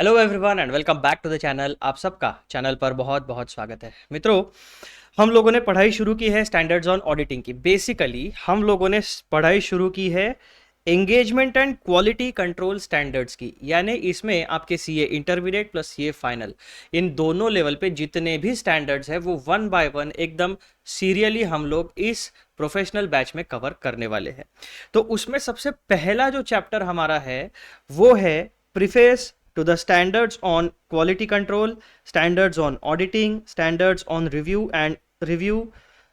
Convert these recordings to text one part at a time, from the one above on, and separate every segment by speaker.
Speaker 1: Hello everyone and welcome back to the channel. आप सबका channel पर बहुत बहुत स्वागत है। मित्रों, हम लोगों ने पढ़ाई शुरू की है स्टैंडर्ड्स ऑन ऑडिटिंग की। बेसिकली हम लोगों ने पढ़ाई शुरू की है engagement and quality control standards की, यानी इसमें आपके CA intermediate plus CA final इन दोनों लेवल पे जितने भी स्टैंडर्ड्स है वो वन बाय वन एकदम सीरियली हम लोग इस प्रोफेशनल बैच में कवर करने वाले हैं। तो उसमें सबसे पहला जो चैप्टर हमारा है वो है preface to the standards on quality control, standards on auditing, standards on review,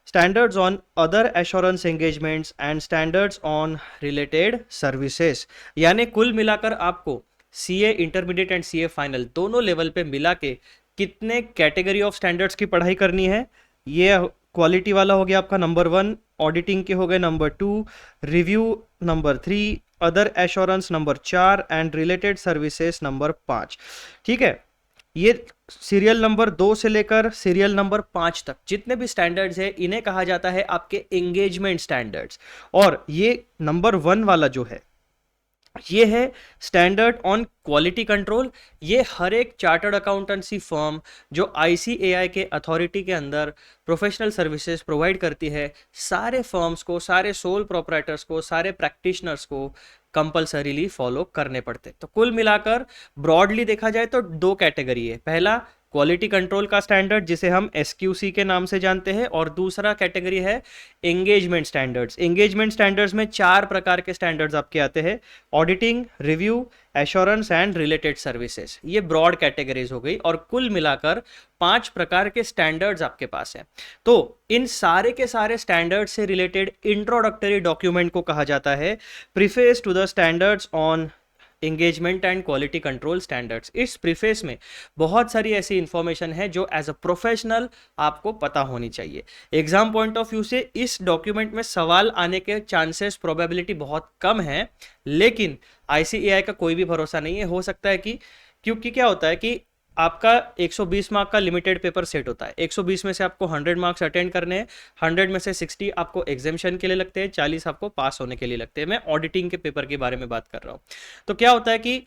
Speaker 1: standards on other assurance engagements and standards on related services। यानी कुल मिलाकर आपको CA intermediate and CA final दोनों लेवल पे मिला के कितने कैटेगरी ऑफ स्टैंडर्ड्स की पढ़ाई करनी है। ये क्वालिटी वाला हो गया आपका नंबर 1, ऑडिटिंग के हो गए number 2, review number 3, other assurance number 4 and related services number 5। ठीक है, ये सीरियल नंबर 2 से लेकर सीरियल नंबर 5 तक जितने भी स्टैंडर्ड्स है इन्हें कहा जाता है आपके एंगेजमेंट स्टैंडर्ड्स। और ये नंबर 1 वाला जो है ये है स्टैंडर्ड ऑन क्वालिटी कंट्रोल। ये हर एक चार्टर्ड अकाउंटेंसी फर्म जो आईसीएआई के अथॉरिटी के अंदर प्रोफेशनल सर्विसेज प्रोवाइड करती है, सारे फर्म्स को, सारे सोल प्रोपराइटर्स को, सारे प्रैक्टिशनर्स को कंपलसरीली फॉलो करने पड़ते। तो कुल मिलाकर ब्रॉडली देखा जाए तो दो कैटेगरी है। पहला क्वालिटी कंट्रोल का स्टैंडर्ड जिसे हम एसक्यूसी के नाम से जानते हैं, और दूसरा कैटेगरी है एंगेजमेंट स्टैंडर्ड्स। एंगेजमेंट स्टैंडर्ड्स में 4 प्रकार के स्टैंडर्ड्स आपके आते हैं: auditing, review, assurance and related services. ये ब्रॉड कैटेगरीज हो गई और कुल मिलाकर 5 प्रकार के स्टैंडर्ड्स आपके पास हैं। तो इन सारे के सारे स्टैंडर्ड से रिलेटेड इंट्रोडक्टरी डॉक्यूमेंट को कहा जाता है preface to the standards on engagement and quality control standards. इस प्रीफेस में बहुत सारी ऐसी इंफॉर्मेशन है जो एज अ प्रोफेशनल आपको पता होनी चाहिए। एग्जाम पॉइंट ऑफ व्यू से इस डॉक्यूमेंट में सवाल आने के चांसेस, प्रोबेबिलिटी बहुत कम है, लेकिन आईसीएआई का कोई भी भरोसा नहीं है। हो सकता है कि, क्योंकि क्या होता है कि आपका 120 मार्क का लिमिटेड पेपर सेट होता है। 120 में से आपको 100 मार्क्स अटेंड करने हैं। 100 में से 60 आपको एग्जामिशन के लिए लगते हैं, 40 आपको पास होने के लिए लगते हैं। मैं ऑडिटिंग के पेपर के बारे में बात कर रहा हूँ। तो क्या होता है कि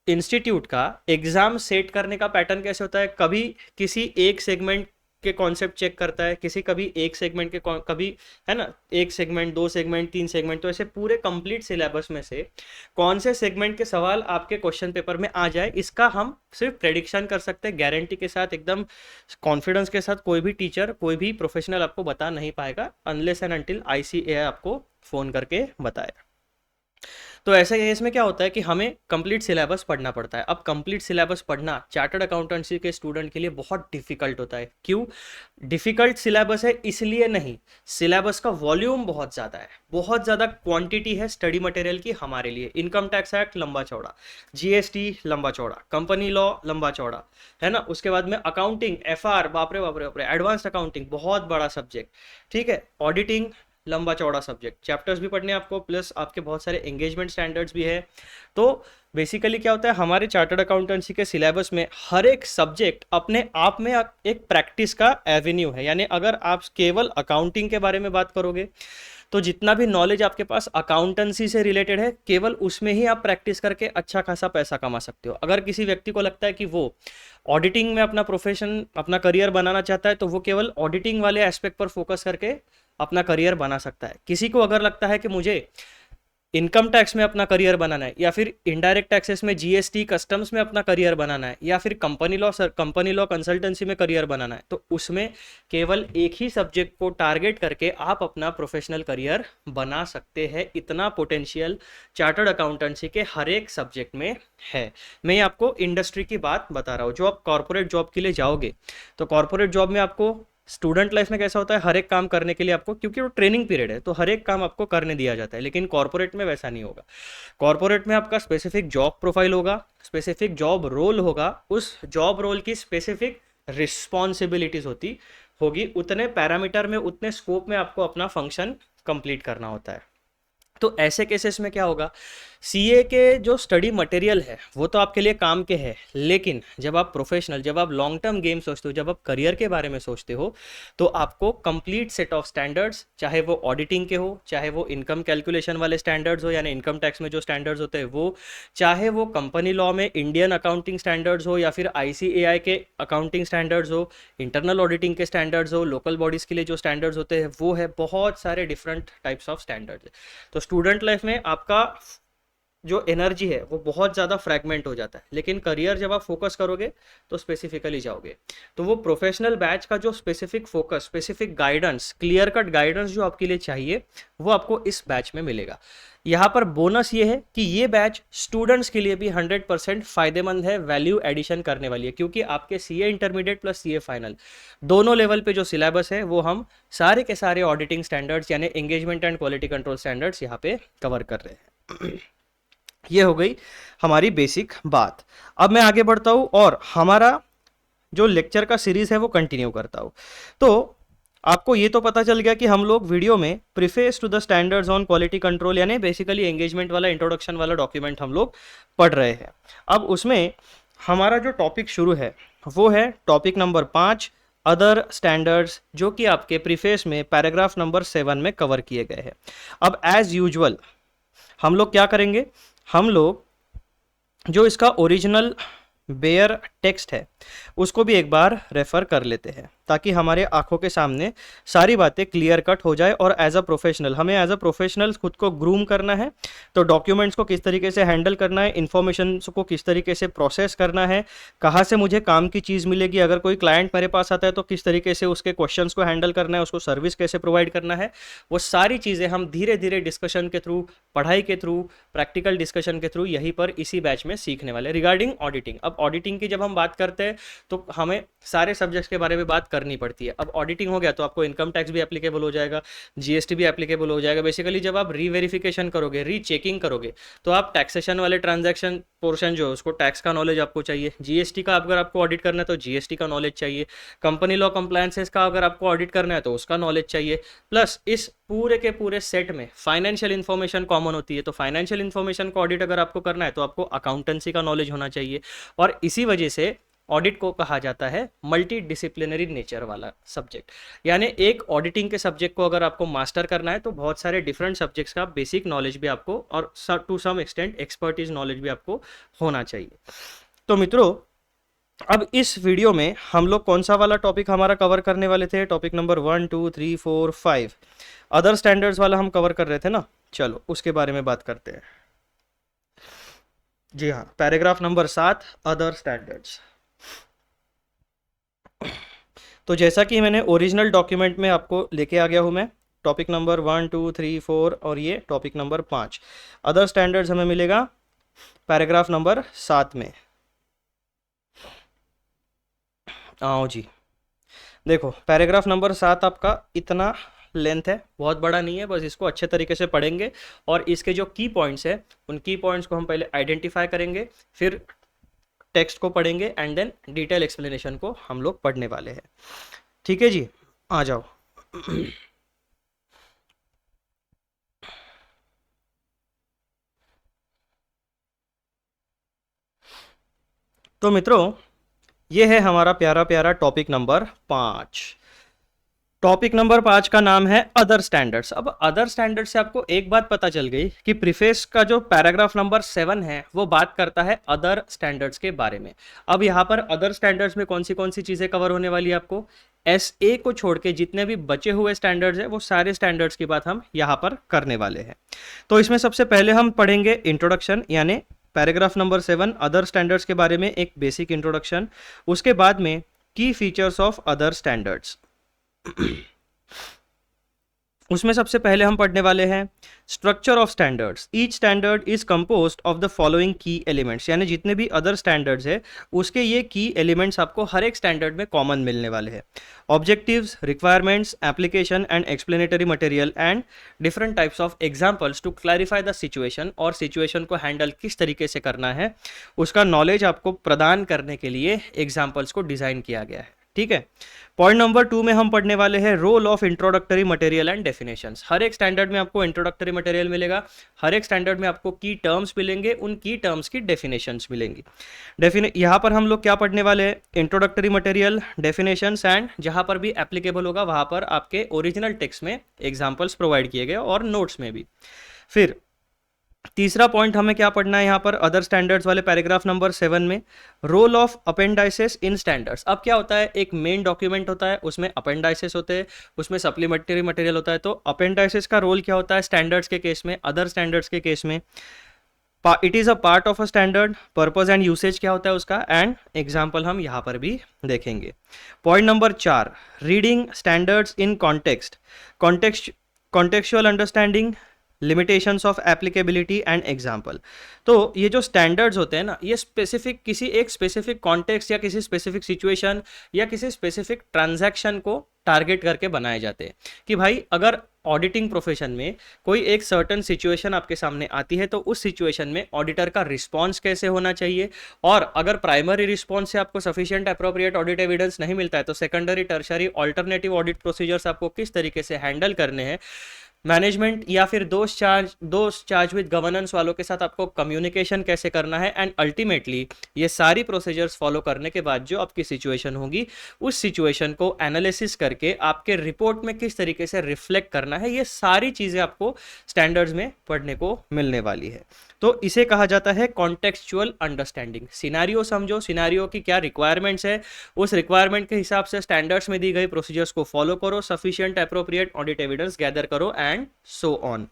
Speaker 1: इंस्टीट्यूट का एग्जाम सेट करने का पैटर्न कैसे होता है, कभी किसी एक सेगमेंट के कॉन्सेप्ट चेक करता है, कभी एक सेगमेंट के, कभी, है ना, एक सेगमेंट, 2 सेगमेंट, 3 सेगमेंट। तो ऐसे पूरे कंप्लीट सिलेबस में से कौन से सेगमेंट के सवाल आपके क्वेश्चन पेपर में आ जाए, इसका हम सिर्फ प्रेडिक्शन कर सकते हैं गारंटी के साथ, एकदम कॉन्फिडेंस के साथ। कोई भी टीचर, कोई भी प्रोफेशनल आपको बता नहीं पाएगा अनलेस एंड अनटिल आईसीएआई आपको फोन करके बताएगा। तो ऐसे केस में क्या होता है कि हमें कंप्लीट सिलेबस पढ़ना पड़ता है। अब कंप्लीट सिलेबस पढ़ना चार्टर्ड अकाउंटेंसी के स्टूडेंट के लिए बहुत डिफिकल्ट होता है। क्यों डिफिकल्ट सिलेबस है? इसलिए नहीं, सिलेबस का वॉल्यूम बहुत ज़्यादा है, बहुत ज़्यादा क्वांटिटी है स्टडी मटेरियल की हमारे लिए। इनकम टैक्स एक्ट लंबा चौड़ा, जीएसटी लंबा चौड़ा, कंपनी लॉ लंबा चौड़ा, है ना। उसके बाद में अकाउंटिंग, एफआर, बापरे बापरे बापरे, एडवांस अकाउंटिंग बहुत बड़ा सब्जेक्ट, ठीक है। ऑडिटिंग लंबा चौड़ा सब्जेक्ट, चैप्टर्स भी पढ़ने आपको, प्लस आपके बहुत सारे एंगेजमेंट स्टैंडर्ड्स भी है। तो बेसिकली क्या होता है, हमारे चार्टर्ड अकाउंटेंसी के सिलेबस में हर एक सब्जेक्ट अपने आप में एक प्रैक्टिस का एवेन्यू है। यानी अगर आप केवल अकाउंटिंग के बारे में बात करोगे तो जितना भी नॉलेज आपके पास अकाउंटेंसी से रिलेटेड है, केवल उसमें ही आप प्रैक्टिस करके अच्छा खासा पैसा कमा सकते हो। अगर किसी व्यक्ति को लगता है कि वो ऑडिटिंग में अपना प्रोफेशन, अपना करियर बनाना चाहता है, तो वो केवल ऑडिटिंग वाले एस्पेक्ट पर फोकस करके अपना करियर बना सकता है। किसी को अगर लगता है कि मुझे इनकम टैक्स में अपना करियर बनाना है, या फिर इनडायरेक्ट टैक्सेस में, जीएसटी, कस्टम्स में अपना करियर बनाना है, या फिर कंपनी लॉ कंसल्टेंसी में करियर बनाना है, तो उसमें केवल एक ही सब्जेक्ट को टारगेट करके आप अपना प्रोफेशनल करियर बना सकते हैं। इतना पोटेंशियल चार्टर्ड अकाउंटेंसी के हर एक सब्जेक्ट में है। मैं आपको इंडस्ट्री की बात बता रहा हूँ। जो आप कॉर्पोरेट जॉब के लिए जाओगे तो कॉर्पोरेट जॉब में आपको, स्टूडेंट लाइफ में कैसा होता है, हर एक काम करने के लिए आपको, क्योंकि वो ट्रेनिंग पीरियड है तो हर एक काम आपको करने दिया जाता है। लेकिन कॉर्पोरेट में वैसा नहीं होगा। कॉर्पोरेट में आपका स्पेसिफिक जॉब प्रोफाइल होगा, स्पेसिफिक जॉब रोल होगा, उस जॉब रोल की स्पेसिफिक रिस्पॉन्सिबिलिटीज होगी, उतने पैरामीटर में, उतने स्कोप में आपको अपना फंक्शन कंप्लीट करना होता है। तो ऐसे केसेस में क्या होगा, सीए के जो स्टडी मटेरियल है वो तो आपके लिए काम के है, लेकिन जब आप प्रोफेशनल, जब आप लॉन्ग टर्म गेम सोचते हो, जब आप करियर के बारे में सोचते हो, तो आपको कंप्लीट सेट ऑफ स्टैंडर्ड्स, चाहे वो ऑडिटिंग के हो, चाहे वो इनकम कैलकुलेशन वाले स्टैंडर्ड्स हो, यानी इनकम टैक्स में जो स्टैंडर्ड्स होते हैं वो, चाहे वो कंपनी लॉ में इंडियन अकाउंटिंग स्टैंडर्ड्स हो, या फिर आईसीएआई के अकाउंटिंग स्टैंडर्ड्स हो, इंटरनल ऑडिटिंग के स्टैंडर्ड्स हो, लोकल बॉडीज़ के लिए जो स्टैंडर्ड्स होते हैं वो है, बहुत सारे डिफरेंट टाइप्स ऑफ स्टैंडर्ड्स है। तो स्टूडेंट लाइफ में आपका जो एनर्जी है वो बहुत ज़्यादा फ्रैगमेंट हो जाता है, लेकिन करियर जब आप फोकस करोगे तो स्पेसिफिकली जाओगे। तो वो प्रोफेशनल बैच का जो specific focus, specific guidance, clear cut guidance जो आपके लिए चाहिए वो आपको इस बैच में मिलेगा। यहाँ पर बोनस ये है कि ये बैच स्टूडेंट्स के लिए भी 100% फायदेमंद है, वैल्यू एडिशन करने वाली है, क्योंकि आपके CA intermediate plus CA final दोनों लेवल पे जो सिलेबस है वो हम सारे के सारे ऑडिटिंग स्टैंडर्ड्स यानी engagement and quality control standards यहाँ पे कवर कर रहे हैं। ये हो गई हमारी बेसिक बात। अब मैं आगे बढ़ता हूँ और हमारा जो लेक्चर का सीरीज है वो कंटिन्यू करता हूँ। तो आपको ये तो पता चल गया कि हम लोग वीडियो में preface to the standards on quality control यानी बेसिकली एंगेजमेंट वाला इंट्रोडक्शन वाला डॉक्यूमेंट हम लोग पढ़ रहे हैं। अब उसमें हमारा जो टॉपिक शुरू है वो है टॉपिक नंबर 5 अदर स्टैंडर्ड्स, जो कि आपके प्रीफेस में पैराग्राफ नंबर 7 में कवर किए गए हैं। अब एज यूजुअल हम लोग क्या करेंगे, हम लोग जो इसका ओरिजिनल बेयर टेक्स्ट है उसको भी एक बार रेफर कर लेते हैं, ताकि हमारे आंखों के सामने सारी बातें क्लियर कट हो जाए। और एज अ प्रोफेशनल, हमें एज अ प्रोफेशनल खुद को ग्रूम करना है, तो डॉक्यूमेंट्स को किस तरीके से हैंडल करना है, इन्फॉर्मेशन को किस तरीके से प्रोसेस करना है, कहाँ से मुझे काम की चीज़ मिलेगी, अगर कोई क्लाइंट मेरे पास आता है तो किस तरीके से उसके क्वेश्चंस को हैंडल करना है, उसको सर्विस कैसे प्रोवाइड करना है, वो सारी चीज़ें हम धीरे धीरे डिस्कशन के थ्रू, पढ़ाई के थ्रू, प्रैक्टिकल डिस्कशन के थ्रू यहीं पर इसी बैच में सीखने वाले। रिगार्डिंग ऑडिटिंग, अब ऑडिटिंग की जब हम बात करते हैं तो हमें सारे सब्जेक्ट्स के बारे में बात करनी पड़ती है। अब ऑडिटिंग हो गया तो आपको इनकम टैक्स भी एप्लीकेबल हो जाएगा, जीएसटी भी एप्लीकेबल हो जाएगा। बेसिकली जब आप रीवेरिफिकेशन करोगे, रीचेकिंग करोगे, तो आप टैक्सेशन वाले ट्रांजैक्शन पोर्शन जो है उसको टैक्स का नॉलेज आपको चाहिए। जीएसटी का अगर आपको ऑडिट करना है तो जीएसटी का नॉलेज चाहिए। कंपनी लॉ कंप्लायंसेस का अगर आपको ऑडिट करना है तो उसका नॉलेज चाहिए। प्लस इस पूरे के पूरे सेट में फाइनेंशियल इन्फॉर्मेशन कॉमन होती है, तो फाइनेंशियल इन्फॉर्मेशन को ऑडिट अगर आपको करना है तो आपको अकाउंटेंसी का नॉलेज होना चाहिए। और इसी वजह से ऑडिट को कहा जाता है मल्टी डिसिप्लिनरी नेचर वाला सब्जेक्ट। यानी एक ऑडिटिंग के सब्जेक्ट को अगर आपको मास्टर करना है तो बहुत सारे डिफरेंट सब्जेक्ट्स का बेसिक नॉलेज भी आपको और to some extent expertise knowledge भी आपको होना चाहिए। तो मित्रों, अब इस वीडियो में हम लोग कौन सा वाला टॉपिक हमारा कवर करने वाले थे, टॉपिक नंबर 1 2 3 4 5 अदर स्टैंडर्ड्स वाला हम कवर कर रहे थे ना। चलो उसके बारे में बात करते हैं। जी हाँ, पैराग्राफ नंबर 7 अदर स्टैंडर्ड्स। तो जैसा कि मैंने ओरिजिनल डॉक्यूमेंट में आपको लेके आ गया हूं मैं, टॉपिक नंबर 1 2 3 4 और ये टॉपिक नंबर 5 अदर स्टैंडर्ड्स हमें मिलेगा पैराग्राफ नंबर 7 में। आओ जी, देखो पैराग्राफ नंबर 7 आपका इतना लेंथ है, बहुत बड़ा नहीं है, बस इसको अच्छे तरीके से पढ़ेंगे और इसके जो की पॉइंट्स है उन की पॉइंट्स को हम पहले आइडेंटिफाई करेंगे, फिर टेक्स्ट को पढ़ेंगे एंड देन डिटेल एक्सप्लेनेशन को हम लोग पढ़ने वाले हैं। ठीक है जी, आ जाओ। तो मित्रों, ये है हमारा प्यारा प्यारा टॉपिक नंबर 5। टॉपिक नंबर 5 का नाम है अदर स्टैंडर्ड्स। अब अदर स्टैंडर्ड से आपको एक बात पता चल गई कि प्रीफेस का जो पैराग्राफ नंबर 7 है वो बात करता है अदर स्टैंडर्ड्स के बारे में। अब यहाँ पर अदर स्टैंडर्ड्स में कौन सी चीज़ें कवर होने वाली है, आपको SA को छोड़ के जितने भी बचे हुए स्टैंडर्ड्स हैं वो सारे स्टैंडर्ड्स की बात हम यहाँ पर करने वाले हैं। तो इसमें सबसे पहले हम पढ़ेंगे इंट्रोडक्शन, यानी पैराग्राफ नंबर 7 अदर स्टैंडर्ड्स के बारे में एक बेसिक इंट्रोडक्शन। उसके बाद में की फीचर्स ऑफ अदर स्टैंडर्ड्स, उसमें सबसे पहले हम पढ़ने वाले हैं structure of standards. Each standard is composed of the following की एलिमेंट्स, यानी जितने भी अदर स्टैंडर्ड्स है उसके ये की एलिमेंट्स आपको हर एक स्टैंडर्ड में कॉमन मिलने वाले हैं। Objectives, requirements, application and explanatory material and different types of examples to clarify the situation, और सिचुएशन को हैंडल किस तरीके से करना है उसका नॉलेज आपको प्रदान करने के लिए एग्जाम्पल्स को डिज़ाइन किया गया है। ठीक है। पॉइंट नंबर 2 में हम पढ़ने वाले हैं role of introductory material and definitions. हर एक स्टैंडर्ड में आपको इंट्रोडक्टरी मटेरियल मिलेगा, हर एक स्टैंडर्ड में आपको की टर्म्स मिलेंगे, उन की टर्म्स की डेफिनेशंस मिलेंगी। यहाँ पर हम लोग क्या पढ़ने वाले हैं, इंट्रोडक्टरी मटेरियल, डेफिनेशंस एंड जहाँ पर भी एप्लीकेबल होगा वहाँ पर आपके ओरिजिनल टेक्स्ट में एग्जाम्पल्स प्रोवाइड किए गए और नोट्स में भी। फिर तीसरा पॉइंट हमें क्या पढ़ना है यहाँ पर अदर स्टैंडर्ड्स वाले पैराग्राफ नंबर 7 में, role of appendices in standards. अब क्या होता है, एक मेन डॉक्यूमेंट होता है, उसमें अपेंडाइसेस होते हैं, उसमें सप्लीमेंट्री मटेरियल होता है। तो अपेंडाइसेस का रोल क्या होता है स्टैंडर्ड्स के केस में, अदर स्टैंडर्ड्स के केस में, it is a part of a standard, purpose and usage क्या होता है उसका, एंड एग्जाम्पल हम यहाँ पर भी देखेंगे। Point number 4, reading standards in context, contextual understanding, limitations of applicability and example. तो ये जो स्टैंडर्ड्स होते हैं ना, ये स्पेसिफिक किसी एक स्पेसिफिक कॉन्टेक्स्ट या किसी स्पेसिफिक सिचुएशन या किसी स्पेसिफिक ट्रांजैक्शन को टारगेट करके बनाए जाते हैं कि भाई अगर ऑडिटिंग प्रोफेशन में कोई एक सर्टन सिचुएशन आपके सामने आती है तो उस सिचुएशन में ऑडिटर का रिस्पॉन्स कैसे होना चाहिए, और अगर प्राइमरी रिस्पॉन्स से आपको सफिशिएंट अप्रोप्रिएट ऑडिट एविडेंस नहीं मिलता है तो secondary tertiary alternative audit procedures आपको किस तरीके से हैंडल करने हैं, मैनेजमेंट या फिर दोस्त चार्ज विद गवर्नेंस वालों के साथ आपको कम्युनिकेशन कैसे करना है, एंड अल्टीमेटली ये सारी प्रोसीजर्स फॉलो करने के बाद जो आपकी सिचुएशन होगी उस सिचुएशन को एनालिसिस करके आपके रिपोर्ट में किस तरीके से रिफ्लेक्ट करना है, ये सारी चीज़ें आपको स्टैंडर्ड्स में पढ़ने को मिलने वाली है। तो इसे कहा जाता है कॉन्टेक्चुअल अंडरस्टैंडिंग। सिनारियो समझो, सिनारियो की क्या रिक्वायरमेंट्स है, उस रिक्वायरमेंट के हिसाब से स्टैंडर्ड्स में दी गई प्रोसीजर्स को फॉलो करो, sufficient appropriate audit evidence gather करो and so on.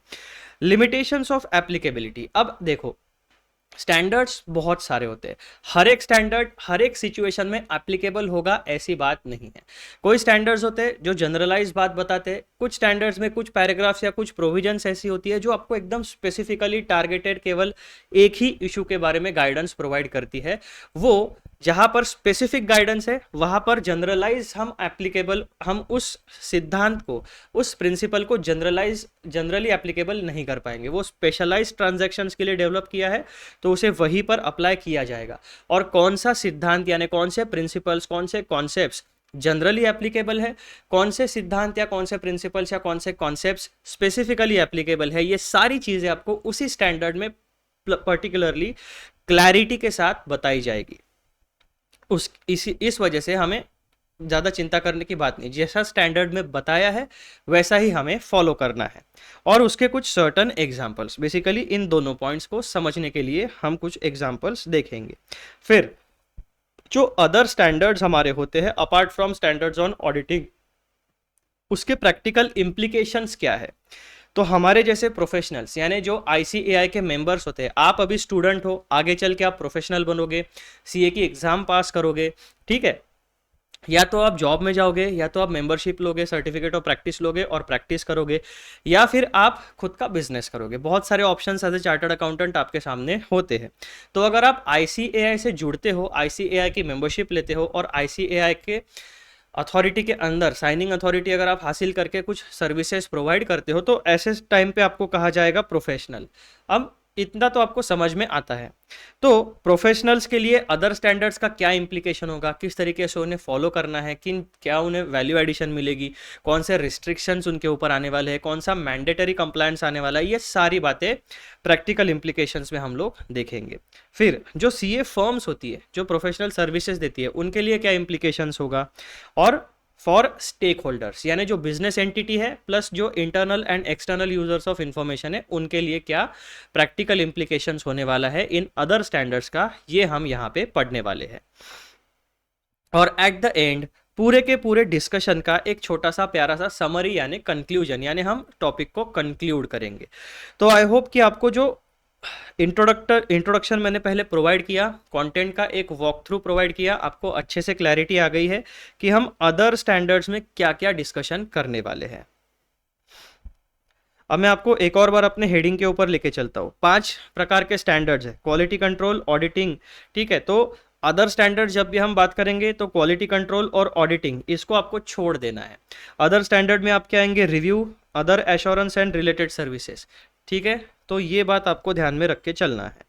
Speaker 1: Limitations of applicability. अब देखो स्टैंडर्ड्स बहुत सारे होते हैं, हर एक स्टैंडर्ड हर एक सिचुएशन में एप्लीकेबल होगा ऐसी बात नहीं है। कोई स्टैंडर्ड्स होते हैं जो जनरलाइज बात बताते हैं, कुछ स्टैंडर्ड्स में कुछ पैराग्राफ्स या कुछ प्रोविजंस ऐसी होती है जो आपको एकदम स्पेसिफिकली टारगेटेड केवल एक ही इशू के बारे में गाइडेंस प्रोवाइड करती है। वो जहां पर स्पेसिफिक गाइडेंस है वहां पर जनरलाइज हम उस सिद्धांत को, उस प्रिंसिपल को जनरली एप्लीकेबल नहीं कर पाएंगे। वो स्पेशलाइज्ड ट्रांजैक्शंस के लिए डेवलप किया है तो उसे वहीं पर अप्लाई किया जाएगा। और कौन सा सिद्धांत यानी कौन से प्रिंसिपल्स, कौन से कॉन्सेप्ट्स जनरली एप्लीकेबल है, कौन से सिद्धांत या कौन से प्रिंसिपल्स या कौन से कॉन्सेप्ट्स स्पेसिफिकली एप्लीकेबल है, ये सारी चीजें आपको उसी स्टैंडर्ड में पर्टिकुलरली क्लैरिटी के साथ बताई जाएगी। इस वजह से हमें ज़्यादा चिंता करने की बात नहीं, जैसा स्टैंडर्ड में बताया है वैसा ही हमें फॉलो करना है। और उसके कुछ सर्टन एग्जांपल्स, बेसिकली इन दोनों पॉइंट्स को समझने के लिए हम कुछ एग्जांपल्स देखेंगे। फिर जो अदर स्टैंडर्ड्स हमारे होते हैं apart from standards on auditing, उसके प्रैक्टिकल इम्प्लीकेशंस क्या है। तो हमारे जैसे प्रोफेशनल्स यानी जो ICAI के मेंबर्स होते हैं, आप अभी स्टूडेंट हो, आगे चल के आप प्रोफेशनल बनोगे, CA की एग्जाम पास करोगे, ठीक है, या तो आप जॉब में जाओगे या तो आप मेंबरशिप लोगे, सर्टिफिकेट ऑफ प्रैक्टिस लोगे और प्रैक्टिस करोगे, या फिर आप खुद का बिजनेस करोगे। बहुत सारे options as a chartered accountant आपके सामने होते हैं। तो अगर आप ICAI से जुड़ते हो, ICAI की मेंबरशिप लेते हो और ICAI के अथॉरिटी के अंदर साइनिंग अथॉरिटी अगर आप हासिल करके कुछ सर्विसेज प्रोवाइड करते हो तो ऐसे टाइम पे आपको कहा जाएगा प्रोफेशनल। अब इतना तो आपको समझ में आता है। तो प्रोफेशनल्स के लिए अदर स्टैंडर्ड्स का क्या इंप्लीकेशन होगा, किस तरीके से उन्हें फॉलो करना है, क्या उन्हें वैल्यू एडिशन मिलेगी, कौन से रिस्ट्रिक्शंस उनके ऊपर आने वाले हैं, कौन सा मैंडेटरी कंप्लायंस आने वाला है, ये सारी बातें प्रैक्टिकल इंप्लीकेशंस में हम लोग देखेंगे। फिर जो CA फर्म्स होती है, जो प्रोफेशनल सर्विसेज देती है, उनके लिए क्या इंप्लीकेशंस होगा, और फॉर स्टेक होल्डर्स यानी जो बिजनेस एंटिटी है प्लस जो internal and external users of information है, उनके लिए क्या प्रैक्टिकल इंप्लीकेशंस होने वाला है इन अदर स्टैंडर्ड्स का, ये हम यहाँ पे पढ़ने वाले हैं। और एट द एंड पूरे के पूरे डिस्कशन का एक छोटा सा प्यारा सा समरी यानी कंक्लूजन, यानी हम टॉपिक को कंक्लूड करेंगे। तो आई होप कि आपको जो इंट्रोडक्शन मैंने पहले प्रोवाइड किया, कंटेंट का एक वॉक थ्रू प्रोवाइड किया, आपको अच्छे से क्लैरिटी आ गई है कि हम अदर स्टैंडर्ड्स में क्या क्या डिस्कशन करने वाले हैं। अब मैं आपको एक और बार अपने हेडिंग के ऊपर लेके चलता हूँ। 5 प्रकार के स्टैंडर्ड्स है, क्वालिटी कंट्रोल, ऑडिटिंग, ठीक है। तो अदर स्टैंडर्ड जब भी हम बात करेंगे तो क्वालिटी कंट्रोल और ऑडिटिंग इसको आपको छोड़ देना है। अदर स्टैंडर्ड में आप क्या आएंगे, review, other assurance and related services, ठीक है। तो ये बात आपको ध्यान में रख के चलना है।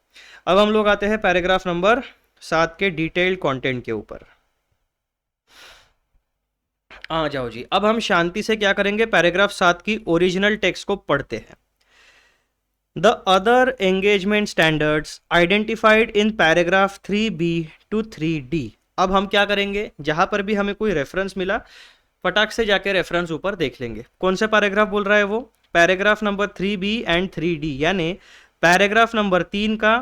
Speaker 1: अब हम लोग आते हैं पैराग्राफ नंबर 7 के डिटेल्ड कंटेंट के ऊपर। आ जाओ जी, अब हम शांति से क्या करेंगे, पैराग्राफ 7 की ओरिजिनल टेक्स्ट को पढ़ते हैं। The other engagement standards identified in paragraph 3B to 3D। अब हम क्या करेंगे, जहां पर भी हमें कोई रेफरेंस मिला फटाक से जाके रेफरेंस ऊपर देख लेंगे। कौन से पैराग्राफ बोल रहा है वो, paragraph number 3B and 3D, यानी पैराग्राफ नंबर 3 का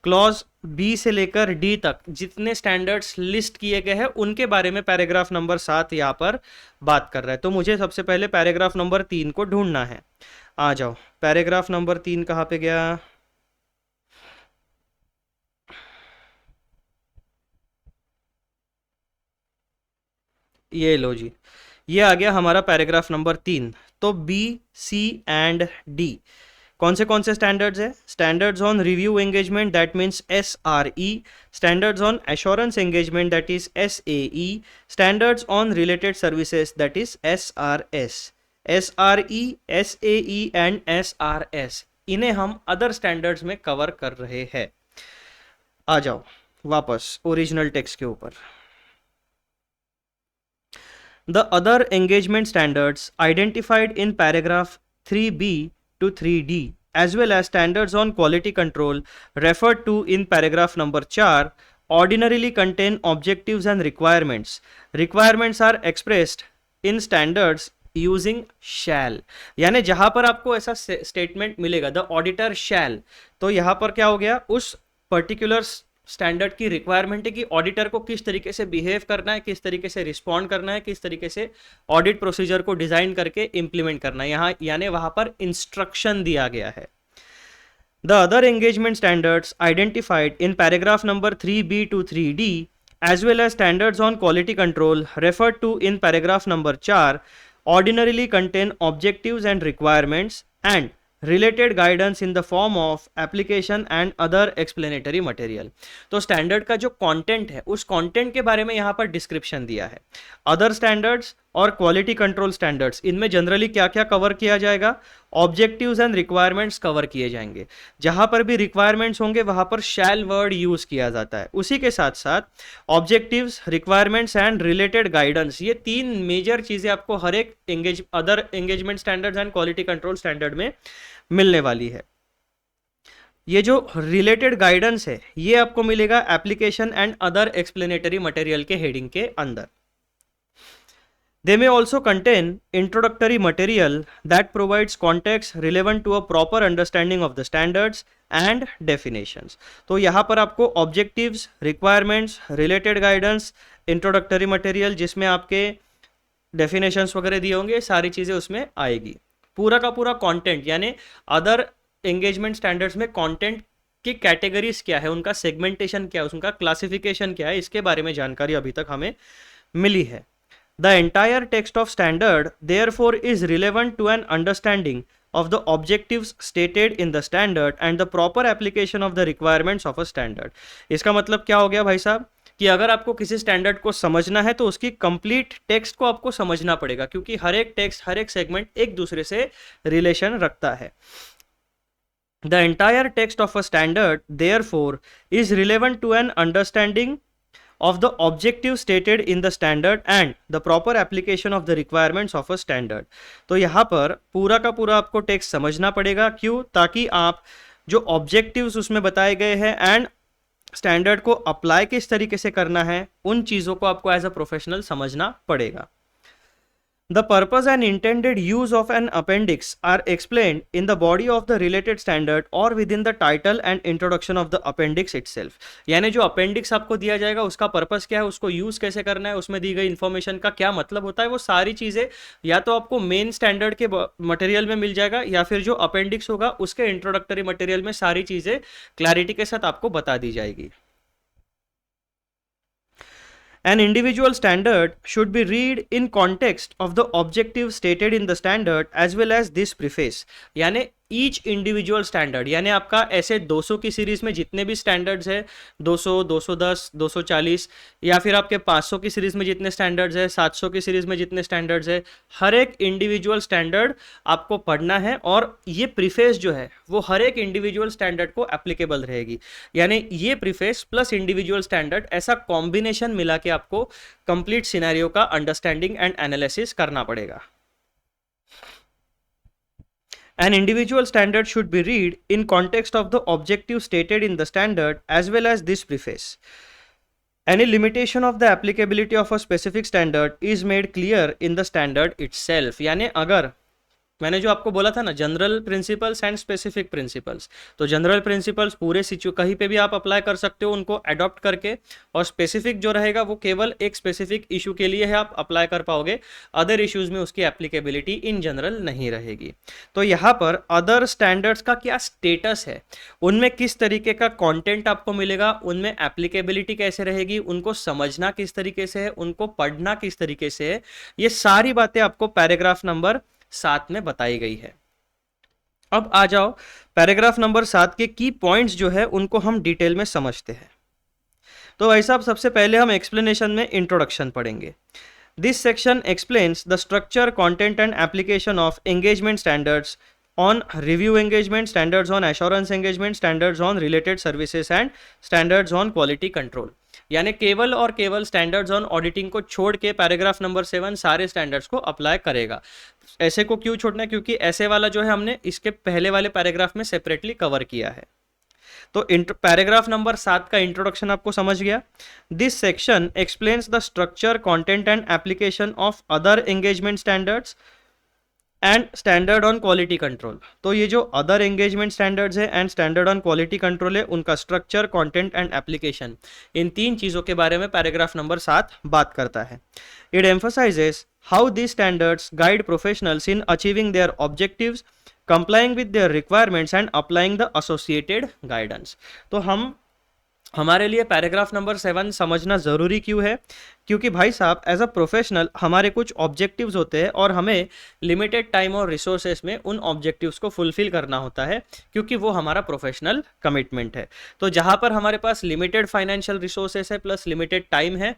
Speaker 1: क्लॉज बी से लेकर डी तक जितने स्टैंडर्ड्स लिस्ट किए गए हैं उनके बारे में पैराग्राफ नंबर 7 यहाँ पर बात कर रहा है। तो मुझे सबसे पहले पैराग्राफ नंबर 3 को ढूंढना है। आ जाओ, पैराग्राफ नंबर 3 कहाँ पे गया, ये लो जी, ये आ गया हमारा पैराग्राफ नंबर 3। तो बी, सी एंड डी कौन से स्टैंडर्ड्स है, standards on review engagement that means SRE, standards on assurance engagement that is SAE, standards on related services that is SRS। SRE, SAE and SRS इन्हें हम other standards में cover कर रहे हैं। आ जाओ वापस ओरिजिनल टेक्स्ट के ऊपर। The other engagement standards identified in paragraph 3B to 3D as well as standards on quality control referred to in paragraph number 4 ordinarily contain objectives and requirements. Requirements are expressed in standards using shall, यानी जहां पर आपको ऐसा statement मिलेगा the auditor shall, तो यहां पर क्या हो गया, उस पर्टिकुलर स्टैंडर्ड की रिक्वायरमेंट है कि ऑडिटर को किस तरीके से बिहेव करना है, किस तरीके से रिस्पॉन्ड करना है, किस तरीके से ऑडिट प्रोसीजर को डिजाइन करके इंप्लीमेंट करना है, यहाँ यानी वहां पर इंस्ट्रक्शन दिया गया है। The other engagement standards identified in paragraph number 3B to 3D as well as standards on quality control referred to in paragraph number 4 ordinarily contain objectives and requirements and related guidance in the form of application and other explanatory material। तो standard का जो content है उस content के बारे में यहाँ पर डिस्क्रिप्शन दिया है। अदर स्टैंडर्ड्स और क्वालिटी कंट्रोल स्टैंडर्ड्स, इनमें जनरली क्या क्या कवर किया जाएगा, ऑब्जेक्टिव्स एंड रिक्वायरमेंट्स कवर किए जाएंगे। जहां पर भी रिक्वायरमेंट्स होंगे वहां पर शैल वर्ड यूज किया जाता है। उसी के साथ साथ objectives, requirements and related guidance, ये तीन मेजर चीजें आपको हर एक other engagement standards and quality control standard में मिलने वाली है। ये जो रिलेटेड गाइडेंस है ये आपको मिलेगा application and other explanatory material के हेडिंग के अंदर। They may also contain introductory material that provides context relevant to a proper understanding of the standards and definitions। तो यहाँ पर आपको objectives, requirements, related guidance, introductory material जिसमें आपके definitions वगैरह दिए होंगे, सारी चीज़ें उसमें आएगी। पूरा का पूरा content यानी अदर engagement standards में content की कैटेगरीज क्या है, उनका सेगमेंटेशन क्या है, उनका क्लासिफिकेशन क्या है, इसके बारे में जानकारी अभी तक हमें मिली है। The entire text of standard therefore is relevant to an understanding of the objectives stated in the standard and the proper application of the requirements of a standard। इसका मतलब क्या हो गया भाई साहब, कि अगर आपको किसी स्टैंडर्ड को समझना है तो उसकी कंप्लीट टेक्स्ट को आपको समझना पड़ेगा, क्योंकि हर एक टेक्स्ट, हर एक सेगमेंट एक दूसरे से रिलेशन रखता है। The entire text of a standard therefore is relevant to an understanding of the objective stated in the standard and the proper application of the requirements of a standard। तो यहाँ पर पूरा का पूरा आपको टेक्स्ट समझना पड़ेगा, क्यों, ताकि आप जो ऑब्जेक्टिव्स उसमें बताए गए हैं एंड स्टैंडर्ड को अप्लाई किस तरीके से करना है, उन चीज़ों को आपको एज अ प्रोफेशनल समझना पड़ेगा। The purpose and intended use of an appendix are explained in the body of the related standard or within the title and introduction of the appendix itself। यानी जो appendix आपको दिया जाएगा उसका purpose क्या है, उसको यूज कैसे करना है, उसमें दी गई इंफॉर्मेशन का क्या मतलब होता है, वो सारी चीज़ें या तो आपको मेन स्टैंडर्ड के मटेरियल में मिल जाएगा या फिर जो अपेंडिक्स होगा उसके इंट्रोडक्टरी मटेरियल में सारी चीज़ें क्लैरिटी के साथ आपको बता दी जाएगी। An individual standard should be read in context of the objective stated in the standard as well as this preface। यानी ईच इंडिविजुअल स्टैंडर्ड, यानी आपका ऐसे 200 की सीरीज में जितने भी स्टैंडर्ड्स है, 200, 210, 240, या फिर आपके 500 की सीरीज में जितने स्टैंडर्ड्स है, 700 की सीरीज में जितने स्टैंडर्ड्स है, हर एक इंडिविजुअल स्टैंडर्ड आपको पढ़ना है, और ये प्रीफेस जो है वो हर एक इंडिविजुअल स्टैंडर्ड को एप्लीकेबल रहेगी। यानी ये प्रीफेस प्लस इंडिविजुअल स्टैंडर्ड, ऐसा कॉम्बिनेशन मिला के आपको कंप्लीट सिनेरियो का अंडरस्टैंडिंग एंड एनालिसिस करना पड़ेगा। An individual standard should be read in context of the objective stated in the standard as well as this preface. Any limitation of the applicability of a specific standard is made clear in the standard itself. यानी अगर मैंने जो आपको बोला था ना, general principles and specific principles, तो general principles पूरे कहीं पे भी आप अप्लाई कर सकते हो उनको अडॉप्ट करके, और स्पेसिफिक जो रहेगा वो केवल एक स्पेसिफिक इशू के लिए है आप अप्लाई कर पाओगे, अदर इश्यूज में उसकी एप्लीकेबिलिटी इन जनरल नहीं रहेगी। तो यहाँ पर अदर स्टैंडर्ड्स का क्या स्टेटस है, उनमें किस तरीके का कॉन्टेंट आपको मिलेगा, उनमें एप्लीकेबिलिटी कैसे रहेगी, उनको समझना किस तरीके से है, उनको पढ़ना किस तरीके से है, ये सारी बातें आपको पैराग्राफ नंबर 7 में बताई गई है। अब आ जाओ पैराग्राफ नंबर 7 के की पॉइंट्स जो है उनको हम डिटेल में समझते हैं। तो भाई साहब सबसे पहले हम एक्सप्लेनेशन में इंट्रोडक्शन पढ़ेंगे। This section explains the structure, content and application of engagement standards on review engagement, standards on assurance engagement, standards on related services and standards on quality control। यानी केवल और केवल स्टैंडर्ड्स ऑन ऑडिटिंग को छोड़ के paragraph number 7 सारे standards को apply करेगा। ऐसे को क्यों छोड़ना है, क्योंकि ऐसे वाला जो है हमने इसके पहले वाले पैराग्राफ में सेपरेटली कवर किया है। तो पैराग्राफ नंबर 7 का इंट्रोडक्शन आपको समझ गया। This section explains the structure, content and application of other engagement standards and standard on quality control. तो ये जो अदर एंगेजमेंट स्टैंडर्ड्स है and standard on quality control है, उनका स्ट्रक्चर, कंटेंट एंड एप्लीकेशन, इन तीन चीज़ों के बारे में पैराग्राफ नंबर 7 बात करता है। It emphasises how these standards guide professionals in achieving their objectives, complying with their requirements and applying the associated guidance. तो हमारे लिए पैराग्राफ नंबर 7 समझना ज़रूरी क्यों है, क्योंकि भाई साहब एज अ प्रोफेशनल हमारे कुछ ऑब्जेक्टिव्स होते हैं और हमें लिमिटेड टाइम और रिसोर्सेस में उन ऑब्जेक्टिव्स को फुलफिल करना होता है, क्योंकि वो हमारा प्रोफेशनल कमिटमेंट है। तो जहाँ पर हमारे पास लिमिटेड फाइनेंशियल रिसोर्सेस है प्लस लिमिटेड टाइम है,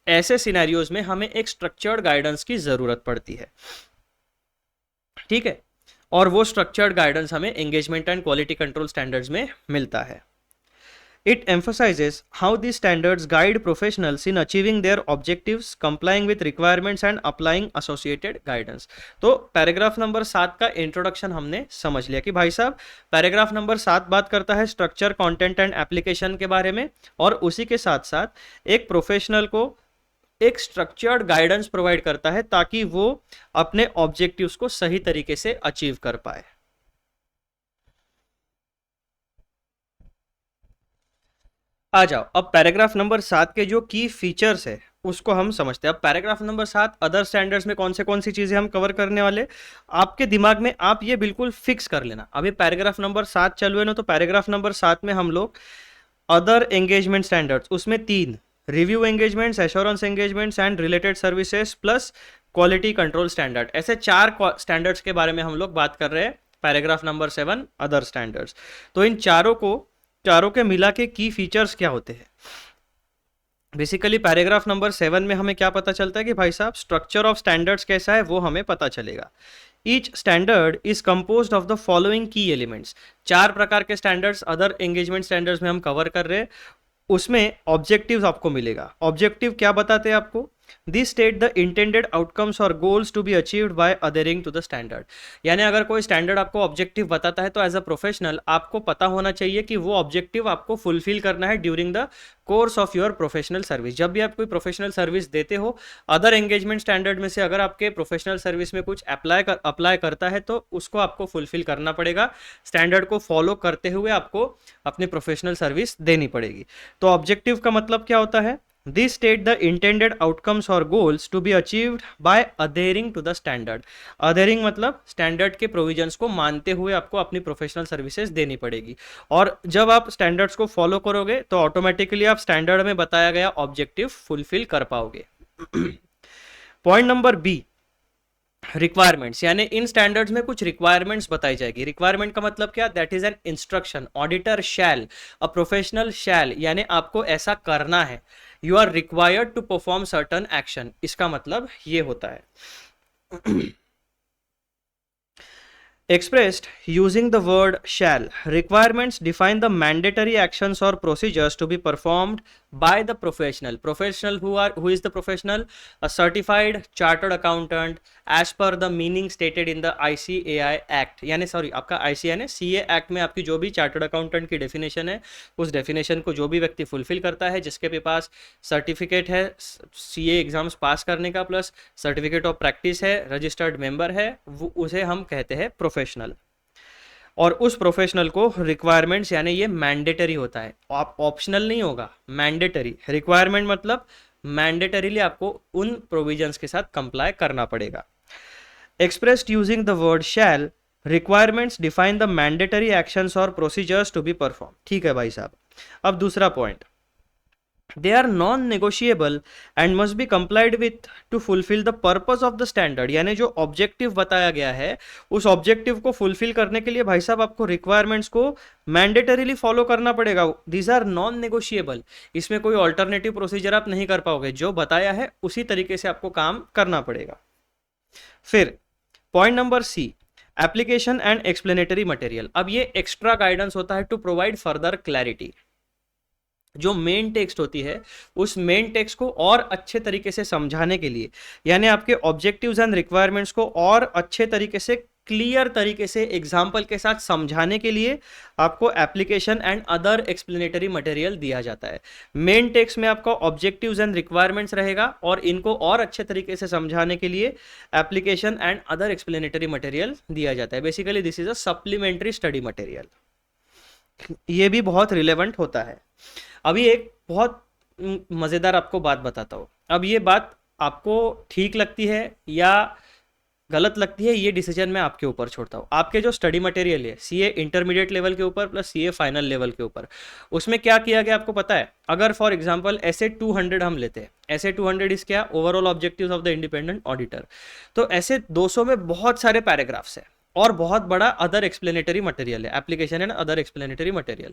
Speaker 1: ऐसे सिनेरियोज में हमें एक स्ट्रक्चर्ड गाइडेंस की ज़रूरत पड़ती है। ठीक है, और वो स्ट्रक्चर्ड गाइडेंस हमें engagement and quality control standards में मिलता है। It emphasizes how these standards guide professionals in achieving their objectives, complying with requirements and applying associated guidance। तो पैराग्राफ नंबर 7 का इंट्रोडक्शन हमने समझ लिया कि भाई साहब पैराग्राफ नंबर 7 बात करता है स्ट्रक्चर, कंटेंट एंड एप्लीकेशन के बारे में, और उसी के साथ साथ एक प्रोफेशनल को एक स्ट्रक्चर्ड गाइडेंस प्रोवाइड करता है ताकि वो अपने ऑब्जेक्टिव्स को सही तरीके से अचीव कर पाए। आ जाओ अब पैराग्राफ नंबर 7 के जो की फीचर्स है उसको हम समझते हैं। अब पैराग्राफ नंबर 7 अदर स्टैंडर्ड्स में कौन सी चीजें हम कवर करने वाले, आपके दिमाग में आप ये बिल्कुल फिक्स कर लेना। अभी पैराग्राफ नंबर 7 चालू है ना, तो पैराग्राफ नंबर 7 में हम लोग अदर एंगेजमेंट स्टैंडर्ड्स, उसमें 3 review engagements, assurance engagements and related services plus quality control standard, ऐसे 4 स्टैंडर्ड्स के बारे में हम लोग बात कर रहे हैं पैराग्राफ नंबर 7 अदर स्टैंडर्ड्स। तो इन चारों के मिला के की फीचर्स क्या होते हैं। बेसिकली पैराग्राफ नंबर 7 में हमें क्या पता चलता है कि भाई साहब स्ट्रक्चर ऑफ स्टैंडर्ड्स कैसा है वो हमें पता चलेगा। Each standard is composed of the following की एलिमेंट्स। 4 प्रकार के स्टैंडर्ड्स अदर एंगेजमेंट स्टैंडर्ड्स में हम कवर कर रहे हैं, उसमें ऑब्जेक्टिव्स आपको मिलेगा। ऑब्जेक्टिव क्या बताते हैं आपको, this state the intended outcomes और goals to be achieved by adhering to the standard. यानी अगर कोई स्टैंडर्ड आपको ऑब्जेक्टिव बताता है तो एज अ प्रोफेशनल आपको पता होना चाहिए कि वो ऑब्जेक्टिव आपको फुलफिल करना है during the course of your professional service. जब भी आप कोई प्रोफेशनल सर्विस देते हो, अदर एंगेजमेंट स्टैंडर्ड में से अगर आपके प्रोफेशनल सर्विस में कुछ अप्लाई करता है तो उसको आपको फुलफिल करना पड़ेगा, स्टैंडर्ड को फॉलो करते हुए आपको अपनी प्रोफेशनल सर्विस देनी पड़ेगी। तो ऑब्जेक्टिव का मतलब क्या होता है, This state the intended outcomes or goals to be achieved by adhering to the standard। adhering मतलब स्टैंडर्ड के प्रोविजंस को मानते हुए आपको अपनी प्रोफेशनल सर्विसेज देनी पड़ेगी, और जब आप स्टैंडर्ड्स को फॉलो करोगे तो ऑटोमेटिकली आप स्टैंडर्ड में बताया गया ऑब्जेक्टिव फुलफिल कर पाओगे। पॉइंट नंबर बी, रिक्वायरमेंट्स, यानी इन स्टैंडर्ड्स में कुछ रिक्वायरमेंट्स बताई जाएगी। रिक्वायरमेंट का मतलब क्या? That is an instruction. Auditor shall, a professional shall, यानी आपको ऐसा करना है। You are required to perform certain action, इसका मतलब ये होता है। Expressed using the word shall, requirements define the mandatory actions or procedures to be performed by the professional. Professional who is the professional? A certified chartered accountant as per the meaning stated in the ICAI Act, यानी sorry आपका ICAI ने CA Act में आपकी जो भी chartered accountant की definition है, उस डेफिनेशन को जो भी व्यक्ति फुलफिल करता है, जिसके पास सर्टिफिकेट है CA एग्जाम्स पास करने का प्लस सर्टिफिकेट ऑफ प्रैक्टिस है, रजिस्टर्ड मेंबर है, वो उसे हम कहते हैं प्रोफेशनल। और उस प्रोफेशनल को रिक्वायरमेंट्स, यानी ये मैंडेटरी होता है, आप ऑप्शनल नहीं होगा, मैंडेटरी। रिक्वायरमेंट मतलब मैंडेटरीली आपको उन प्रोविजंस के साथ कंप्लाई करना पड़ेगा। Expressed using the word shall, requirements define the mandatory actions और प्रोसीजर्स टू बी परफॉर्म। ठीक है भाई साहब। अब दूसरा point, they are non-negotiable and must be complied with to fulfill the purpose of the standard, यानी जो ऑब्जेक्टिव बताया गया है उस ऑब्जेक्टिव को फुलफिल करने के लिए भाई साहब आपको रिक्वायरमेंट्स को मैंडेटरीली फॉलो करना पड़ेगा। दीज आर नॉन नेगोशिएबल, इसमें कोई ऑल्टरनेटिव प्रोसीजर आप नहीं कर पाओगे, जो बताया है उसी तरीके से आपको काम करना पड़ेगा। फिर point number C, application and explanatory material. अब ये एक्स्ट्रा गाइडेंस होता है टू प्रोवाइड फर्दर क्लैरिटी। जो मेन टेक्स्ट होती है उस मेन टेक्स्ट को और अच्छे तरीके से समझाने के लिए, यानी आपके ऑब्जेक्टिव्स एंड रिक्वायरमेंट्स को और अच्छे तरीके से, क्लियर तरीके से एग्जाम्पल के साथ समझाने के लिए आपको application and other explanatory material दिया जाता है। मेन टेक्स्ट में आपका ऑब्जेक्टिव्स एंड रिक्वायरमेंट्स रहेगा और इनको और अच्छे तरीके से समझाने के लिए application and other explanatory material दिया जाता है। Basically this is a supplementary study material. ये भी बहुत रिलेवेंट होता है। अभी एक बहुत मज़ेदार आपको बात बताता हूँ। अब ये बात आपको ठीक लगती है या गलत लगती है, ये डिसीजन मैं आपके ऊपर छोड़ता हूँ। आपके जो स्टडी मटेरियल है सीए इंटरमीडिएट लेवल के ऊपर प्लस सीए फाइनल लेवल के ऊपर, उसमें क्या किया गया आपको पता है? अगर फॉर एग्जांपल ऐसे 200 हम लेते हैं, ऐसे 200 इज क्या? Overall objectives of the independent auditor. तो ऐसे 200 में बहुत सारे पैराग्राफ्स है और बहुत बड़ा अदर एक्सप्लेनेटरी मटेरियल है, application and other explanatory material.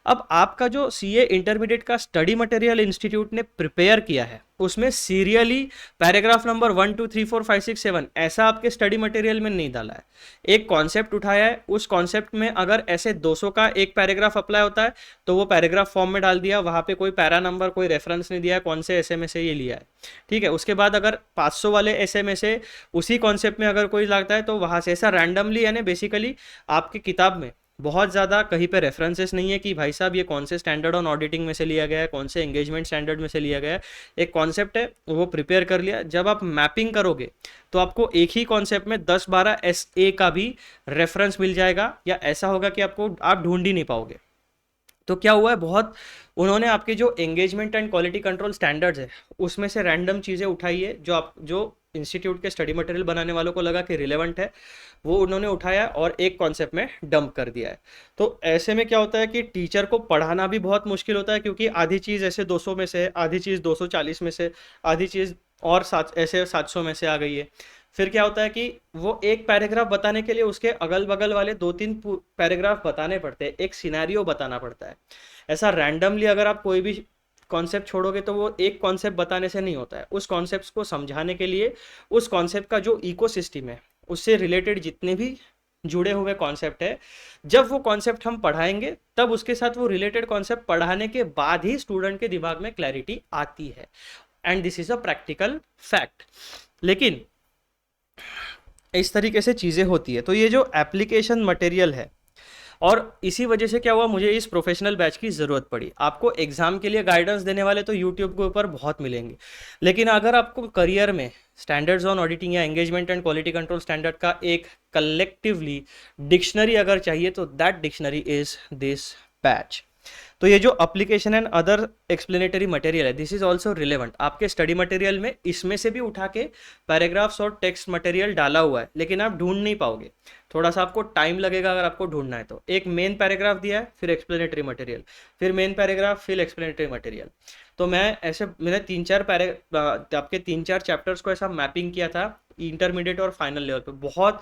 Speaker 1: अब आपका जो सीए इंटरमीडिएट का स्टडी मटेरियल इंस्टीट्यूट ने प्रिपेयर किया है उसमें सीरियली पैराग्राफ नंबर 1 2 3 4 5 6 7 ऐसा आपके स्टडी मटेरियल में नहीं डाला है। एक कॉन्सेप्ट उठाया है, उस कॉन्सेप्ट में अगर ऐसे 200 का एक पैराग्राफ अप्लाई होता है तो वो पैराग्राफ फॉर्म में डाल दिया, वहां पे कोई पैरा नंबर कोई रेफरेंस नहीं दिया कौन से एसए में से ये लिया है। ठीक है, उसके बाद अगर 500 वाले एसए में से उसी कॉन्सेप्ट में अगर कोई लगता है तो वहां से ऐसा रैंडमली, यानी बेसिकली आपकी किताब में बहुत ज़्यादा कहीं पे रेफरेंसेस नहीं है कि भाई साहब ये कौन से स्टैंडर्ड ऑन ऑडिटिंग में से लिया गया है, कौन से एंगेजमेंट स्टैंडर्ड में से लिया गया है। एक कॉन्सेप्ट है वो प्रिपेयर कर लिया, जब आप मैपिंग करोगे तो आपको एक ही कॉन्सेप्ट में 10-12 एसए का भी रेफरेंस मिल जाएगा, या ऐसा होगा कि आपको आप ढूंढ ही नहीं पाओगे। तो क्या हुआ है, बहुत उन्होंने आपके जो engagement and quality control standards है उसमें से रैंडम चीज़ें उठाई है जो इंस्टीट्यूट के स्टडी मटेरियल बनाने वालों को लगा कि रिलेवेंट है, वो उन्होंने उठाया और एक कॉन्सेप्ट में डंप कर दिया है। तो ऐसे में क्या होता है कि टीचर को पढ़ाना भी बहुत मुश्किल होता है, क्योंकि आधी चीज़ ऐसे 200 में से, आधी चीज़ 240 में से, आधी चीज़ और ऐसे 700 में से आ गई है। फिर क्या होता है कि वो एक पैराग्राफ बताने के लिए उसके अगल बगल वाले 2-3 पैराग्राफ बताने पड़ते हैं, एक सिनेरियो बताना पड़ता है। ऐसा रैंडमली अगर आप कोई भी कॉन्सेप्ट छोड़ोगे तो वो एक कॉन्सेप्ट बताने से नहीं होता है। उस कॉन्सेप्ट को समझाने के लिए उस कॉन्सेप्ट का जो इकोसिस्टम है उससे रिलेटेड जितने भी जुड़े हुए कॉन्सेप्ट है, जब वो कॉन्सेप्ट हम पढ़ाएंगे तब उसके साथ वो रिलेटेड कॉन्सेप्ट पढ़ाने के बाद ही स्टूडेंट के दिमाग में क्लैरिटी आती है। And this is a practical fact. लेकिन इस तरीके से चीज़ें होती है। तो ये जो एप्लीकेशन मटेरियल है, और इसी वजह से क्या हुआ, मुझे इस प्रोफेशनल बैच की ज़रूरत पड़ी। आपको एग्जाम के लिए गाइडेंस देने वाले तो यूट्यूब के ऊपर बहुत मिलेंगे, लेकिन अगर आपको करियर में स्टैंडर्ड्स ऑन ऑडिटिंग या engagement and quality control standard का एक कलेक्टिवली डिक्शनरी अगर चाहिए तो that dictionary is this batch. तो ये जो application and other explanatory material है, दिस इज ऑल्सो रिलेवेंट। आपके स्टडी मटेरियल में इसमें से भी उठा के पैराग्राफ्स और टेक्स्ट मटेरियल डाला हुआ है, लेकिन आप ढूंढ नहीं पाओगे, थोड़ा सा आपको टाइम लगेगा अगर आपको ढूंढना है तो। एक मेन पैराग्राफ दिया है, फिर एक्सप्लेनेटरी मटेरियल, फिर मेन पैराग्राफ, फिर एक्सप्लेनेटरी मटेरियल। तो मैं ऐसे मैंने 3-4 आपके 3-4 चैप्टर्स को ऐसा मैपिंग किया था इंटरमीडिएट और फाइनल लेवल पे बहुत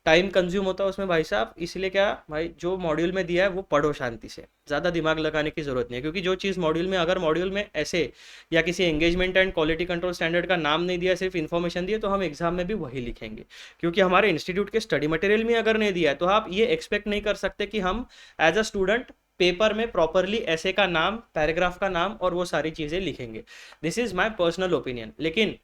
Speaker 1: टाइम कंज्यूम होता है उसमें भाई साहब। इसलिए क्या भाई, जो मॉड्यूल में दिया है वो पढ़ो शांति से, ज़्यादा दिमाग लगाने की ज़रूरत नहीं है। क्योंकि जो चीज़ मॉड्यूल में, अगर मॉड्यूल में ऐसे या किसी engagement and quality control standard का नाम नहीं दिया, सिर्फ इन्फॉर्मेशन दिए, तो हम एग्जाम में भी वही लिखेंगे। क्योंकि हमारे इंस्टीट्यूट के स्टडी मटेरियल में अगर नहीं दिया है, तो आप ये एक्सपेक्ट नहीं कर सकते कि हम एज अ स्टूडेंट पेपर में प्रॉपरली ऐसे का नाम, पैराग्राफ का नाम और वो सारी चीज़ें लिखेंगे। This is my personal opinion. लेकिन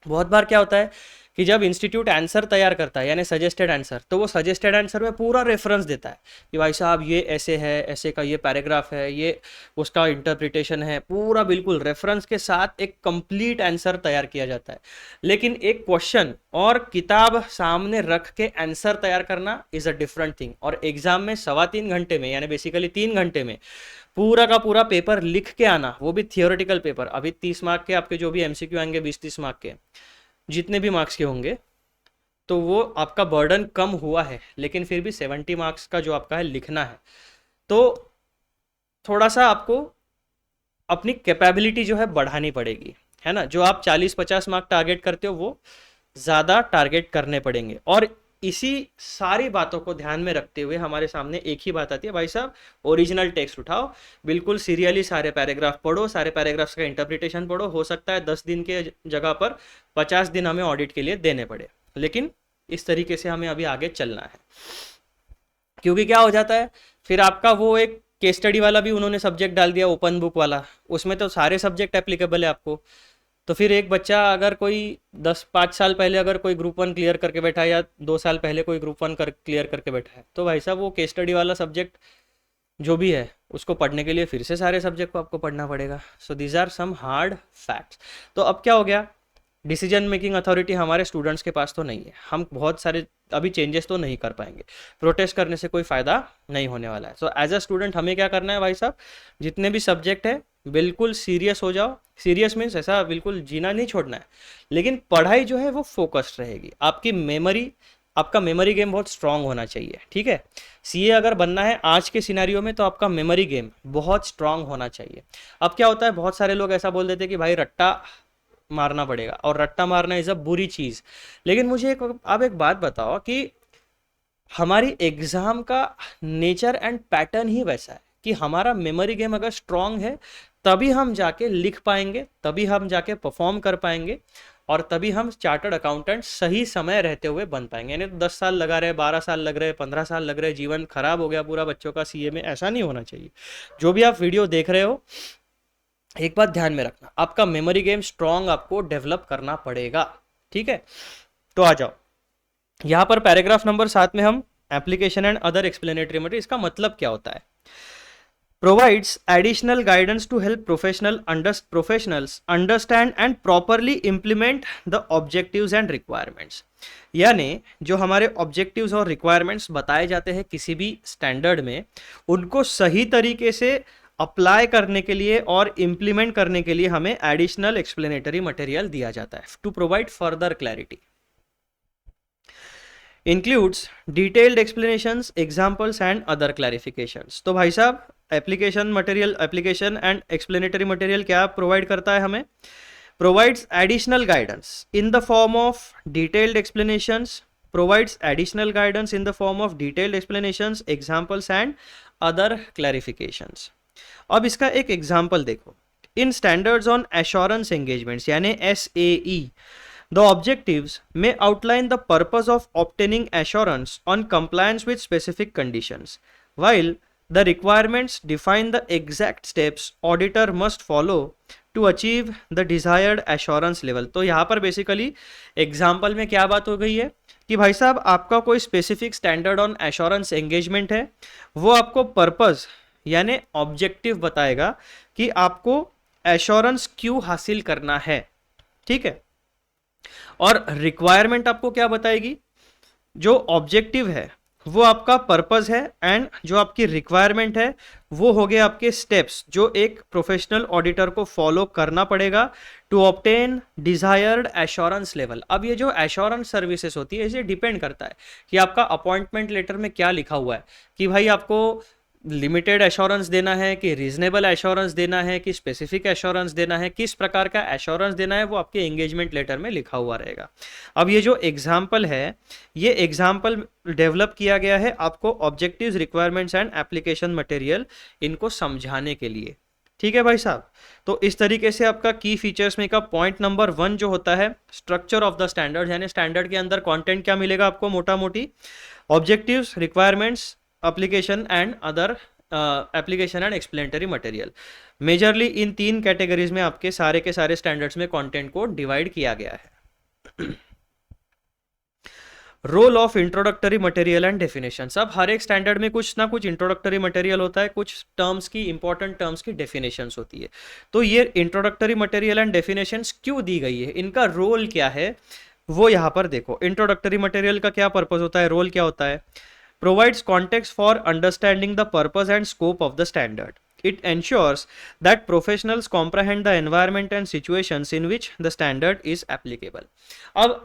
Speaker 1: बहुत बार क्या होता है कि जब इंस्टीट्यूट आंसर तैयार करता है, यानी सजेस्टेड आंसर, तो वो सजेस्टेड आंसर में पूरा रेफरेंस देता है कि भाई साहब ये ऐसे है, ऐसे का ये पैराग्राफ है, ये उसका इंटरप्रिटेशन है, पूरा बिल्कुल रेफरेंस के साथ एक कंप्लीट आंसर तैयार किया जाता है। लेकिन एक क्वेश्चन और किताब सामने रख के आंसर तैयार करना इज अ डिफरेंट थिंग। और एग्जाम में 3.25 घंटे में, यानी बेसिकली 3 घंटे में पूरा का पूरा पेपर लिख के आना, वो भी थियोरेटिकल पेपर। अभी 30 मार्क के आपके जो भी एमसीक्यू आएंगे, 20-30 मार्क के जितने भी मार्क्स के होंगे, तो वो आपका बर्डन कम हुआ है। लेकिन फिर भी 70 मार्क्स का जो आपका है लिखना है, तो थोड़ा सा आपको अपनी कैपेबिलिटी जो है बढ़ानी पड़ेगी, है ना। जो आप 40-50 मार्क टारगेट करते हो, वो ज़्यादा टारगेट करने पड़ेंगे। और इसी सारी बातों को ध्यान में रखते हुए हमारे सामने एक ही बात आती है, भाई साहब ओरिजिनल टेक्स्ट उठाओ, बिल्कुल सीरियली सारे पैराग्राफ पढ़ो, सारे पैराग्राफ्स का इंटरप्रिटेशन पढ़ो। हो सकता है 10 दिन के जगह पर 50 दिन हमें ऑडिट के लिए देने पड़े, लेकिन इस तरीके से हमें अभी आगे चलना है। क्योंकि क्या हो जाता है फिर, आपका वो एक केस स्टडी वाला भी उन्होंने सब्जेक्ट डाल दिया, ओपन बुक वाला, उसमें तो सारे सब्जेक्ट एप्लीकेबल है आपको। तो फिर एक बच्चा अगर कोई 5 साल पहले अगर कोई ग्रुप 1 क्लियर करके बैठा है, या 2 साल पहले कोई ग्रुप 1 क्लियर करके बैठा है, तो भाई साहब वो केस स्टडी वाला सब्जेक्ट जो भी है उसको पढ़ने के लिए फिर से सारे सब्जेक्ट को आपको पढ़ना पड़ेगा। So these are some hard facts. तो अब क्या हो गया, डिसीजन मेकिंग अथॉरिटी हमारे स्टूडेंट्स के पास तो नहीं है, हम बहुत सारे अभी चेंजेस तो नहीं कर पाएंगे, प्रोटेस्ट करने से कोई फ़ायदा नहीं होने वाला है। सो एज अ स्टूडेंट हमें क्या करना है भाई साहब, जितने भी सब्जेक्ट है बिल्कुल सीरियस हो जाओ। सीरियस मीन्स ऐसा बिल्कुल जीना नहीं छोड़ना है, लेकिन पढ़ाई जो है वो फोकस्ड रहेगी। आपका मेमोरी गेम बहुत स्ट्रांग होना चाहिए, ठीक है। सीए अगर बनना है आज के सिनेरियो में, तो आपका मेमोरी गेम बहुत स्ट्रांग होना चाहिए। अब क्या होता है, बहुत सारे लोग ऐसा बोल देते हैं कि भाई रट्टा मारना पड़ेगा, और रट्टा मारना इज़ अ बुरी चीज़। लेकिन मुझे आप एक बात बताओ कि हमारी एग्ज़ाम का नेचर एंड पैटर्न ही वैसा है कि हमारा मेमोरी गेम अगर स्ट्रांग है, तभी हम जाके लिख पाएंगे, तभी हम जाके परफॉर्म कर पाएंगे, और तभी हम चार्टर्ड अकाउंटेंट सही समय रहते हुए बन पाएंगे। यानी तो 10 साल लगा रहे, 12 साल लग रहे, 15 साल लग रहे, जीवन खराब हो गया पूरा बच्चों का सीए में, ऐसा नहीं होना चाहिए। जो भी आप वीडियो देख रहे हो, एक बात ध्यान में रखना, आपका मेमोरी गेम स्ट्रांग आपको डेवलप करना पड़ेगा, ठीक है। तो आ जाओ यहाँ पर पैराग्राफ नंबर 7 में हम application and other explanatory material, इसका मतलब क्या होता है, provides additional guidance to help professionals understand and properly implement the objectives and requirements। यानी जो हमारे ऑब्जेक्टिव्स और रिक्वायरमेंट्स बताए जाते हैं किसी भी स्टैंडर्ड में, उनको सही तरीके से अप्लाई करने के लिए और इम्प्लीमेंट करने के लिए हमें एडिशनल एक्सप्लेनेटरी मटेरियल दिया जाता है to provide further clarity. Includes detailed explanations, examples and other clarifications. तो भाई साहब एप्लीकेशन एंड एक्सप्लेनेटरी मटेरियल क्या प्रोवाइड करता है हमें, provides additional guidance in the form of detailed explanations, examples and other clarifications। अब इसका एक एग्जाम्पल देखो, इन स्टैंडर्ड्स ऑन एश्योरेंस एंगेजमेंट्स यानी SAE, the objectives may outline the purpose of obtaining assurance on compliance with specific conditions, while the requirements define the exact steps auditor must follow to achieve the desired assurance level। तो यहाँ पर basically example में क्या बात हो गई है कि भाई साहब आपका कोई specific standard on assurance engagement है, वो आपको पर्पस यानी ऑब्जेक्टिव बताएगा कि आपको एश्योरेंस क्यों हासिल करना है, ठीक है। और रिक्वायरमेंट आपको क्या बताएगी, जो ऑब्जेक्टिव है वो आपका पर्पस है, एंड जो आपकी रिक्वायरमेंट है वो हो गए आपके स्टेप्स जो एक प्रोफेशनल ऑडिटर को फॉलो करना पड़ेगा to obtain desired assurance level. अब ये जो एश्योरेंस सर्विसेज होती है, इसे डिपेंड करता है कि आपका अपॉइंटमेंट लेटर में क्या लिखा हुआ है कि भाई आपको लिमिटेड एश्योरेंस देना है कि रीजनेबल एश्योरेंस देना है कि स्पेसिफिक एश्योरेंस देना है, किस प्रकार का एश्योरेंस देना है, वो आपके एंगेजमेंट लेटर में लिखा हुआ रहेगा। अब ये जो एग्जाम्पल है, ये एग्जाम्पल डेवलप किया गया है आपको objectives, requirements and application material इनको समझाने के लिए। ठीक है भाई साहब। तो इस तरीके से आपका की फीचर्स में का पॉइंट नंबर 1 जो होता है स्ट्रक्चर ऑफ द स्टैंडर्ड, यानी स्टैंडर्ड के अंदर कंटेंट क्या मिलेगा आपको, मोटा मोटी objectives, requirements, application and other application and explanatory material. Majorly in 3 categories में आपके सारे के सारे स्टैंडर्ड्स में कंटेंट को डिवाइड किया गया है। Role of introductory material and definitions. अब हर एक स्टैंडर्ड में कुछ ना कुछ इंट्रोडक्टरी मटेरियल होता है, कुछ टर्म्स की, इंपॉर्टेंट टर्म्स की डेफिनेशंस होती है। तो ये इंट्रोडक्टरी मटेरियल एंड डेफिनेशंस क्यों दी गई है, इनका रोल क्या है, वो यहाँ पर देखो। इंट्रोडक्टरी मटेरियल का क्या पर्पज होता है, रोल क्या होता है, provides context for understanding the purpose and scope of the standard. It ensures that professionals comprehend the environment and situations in which the standard is applicable. अब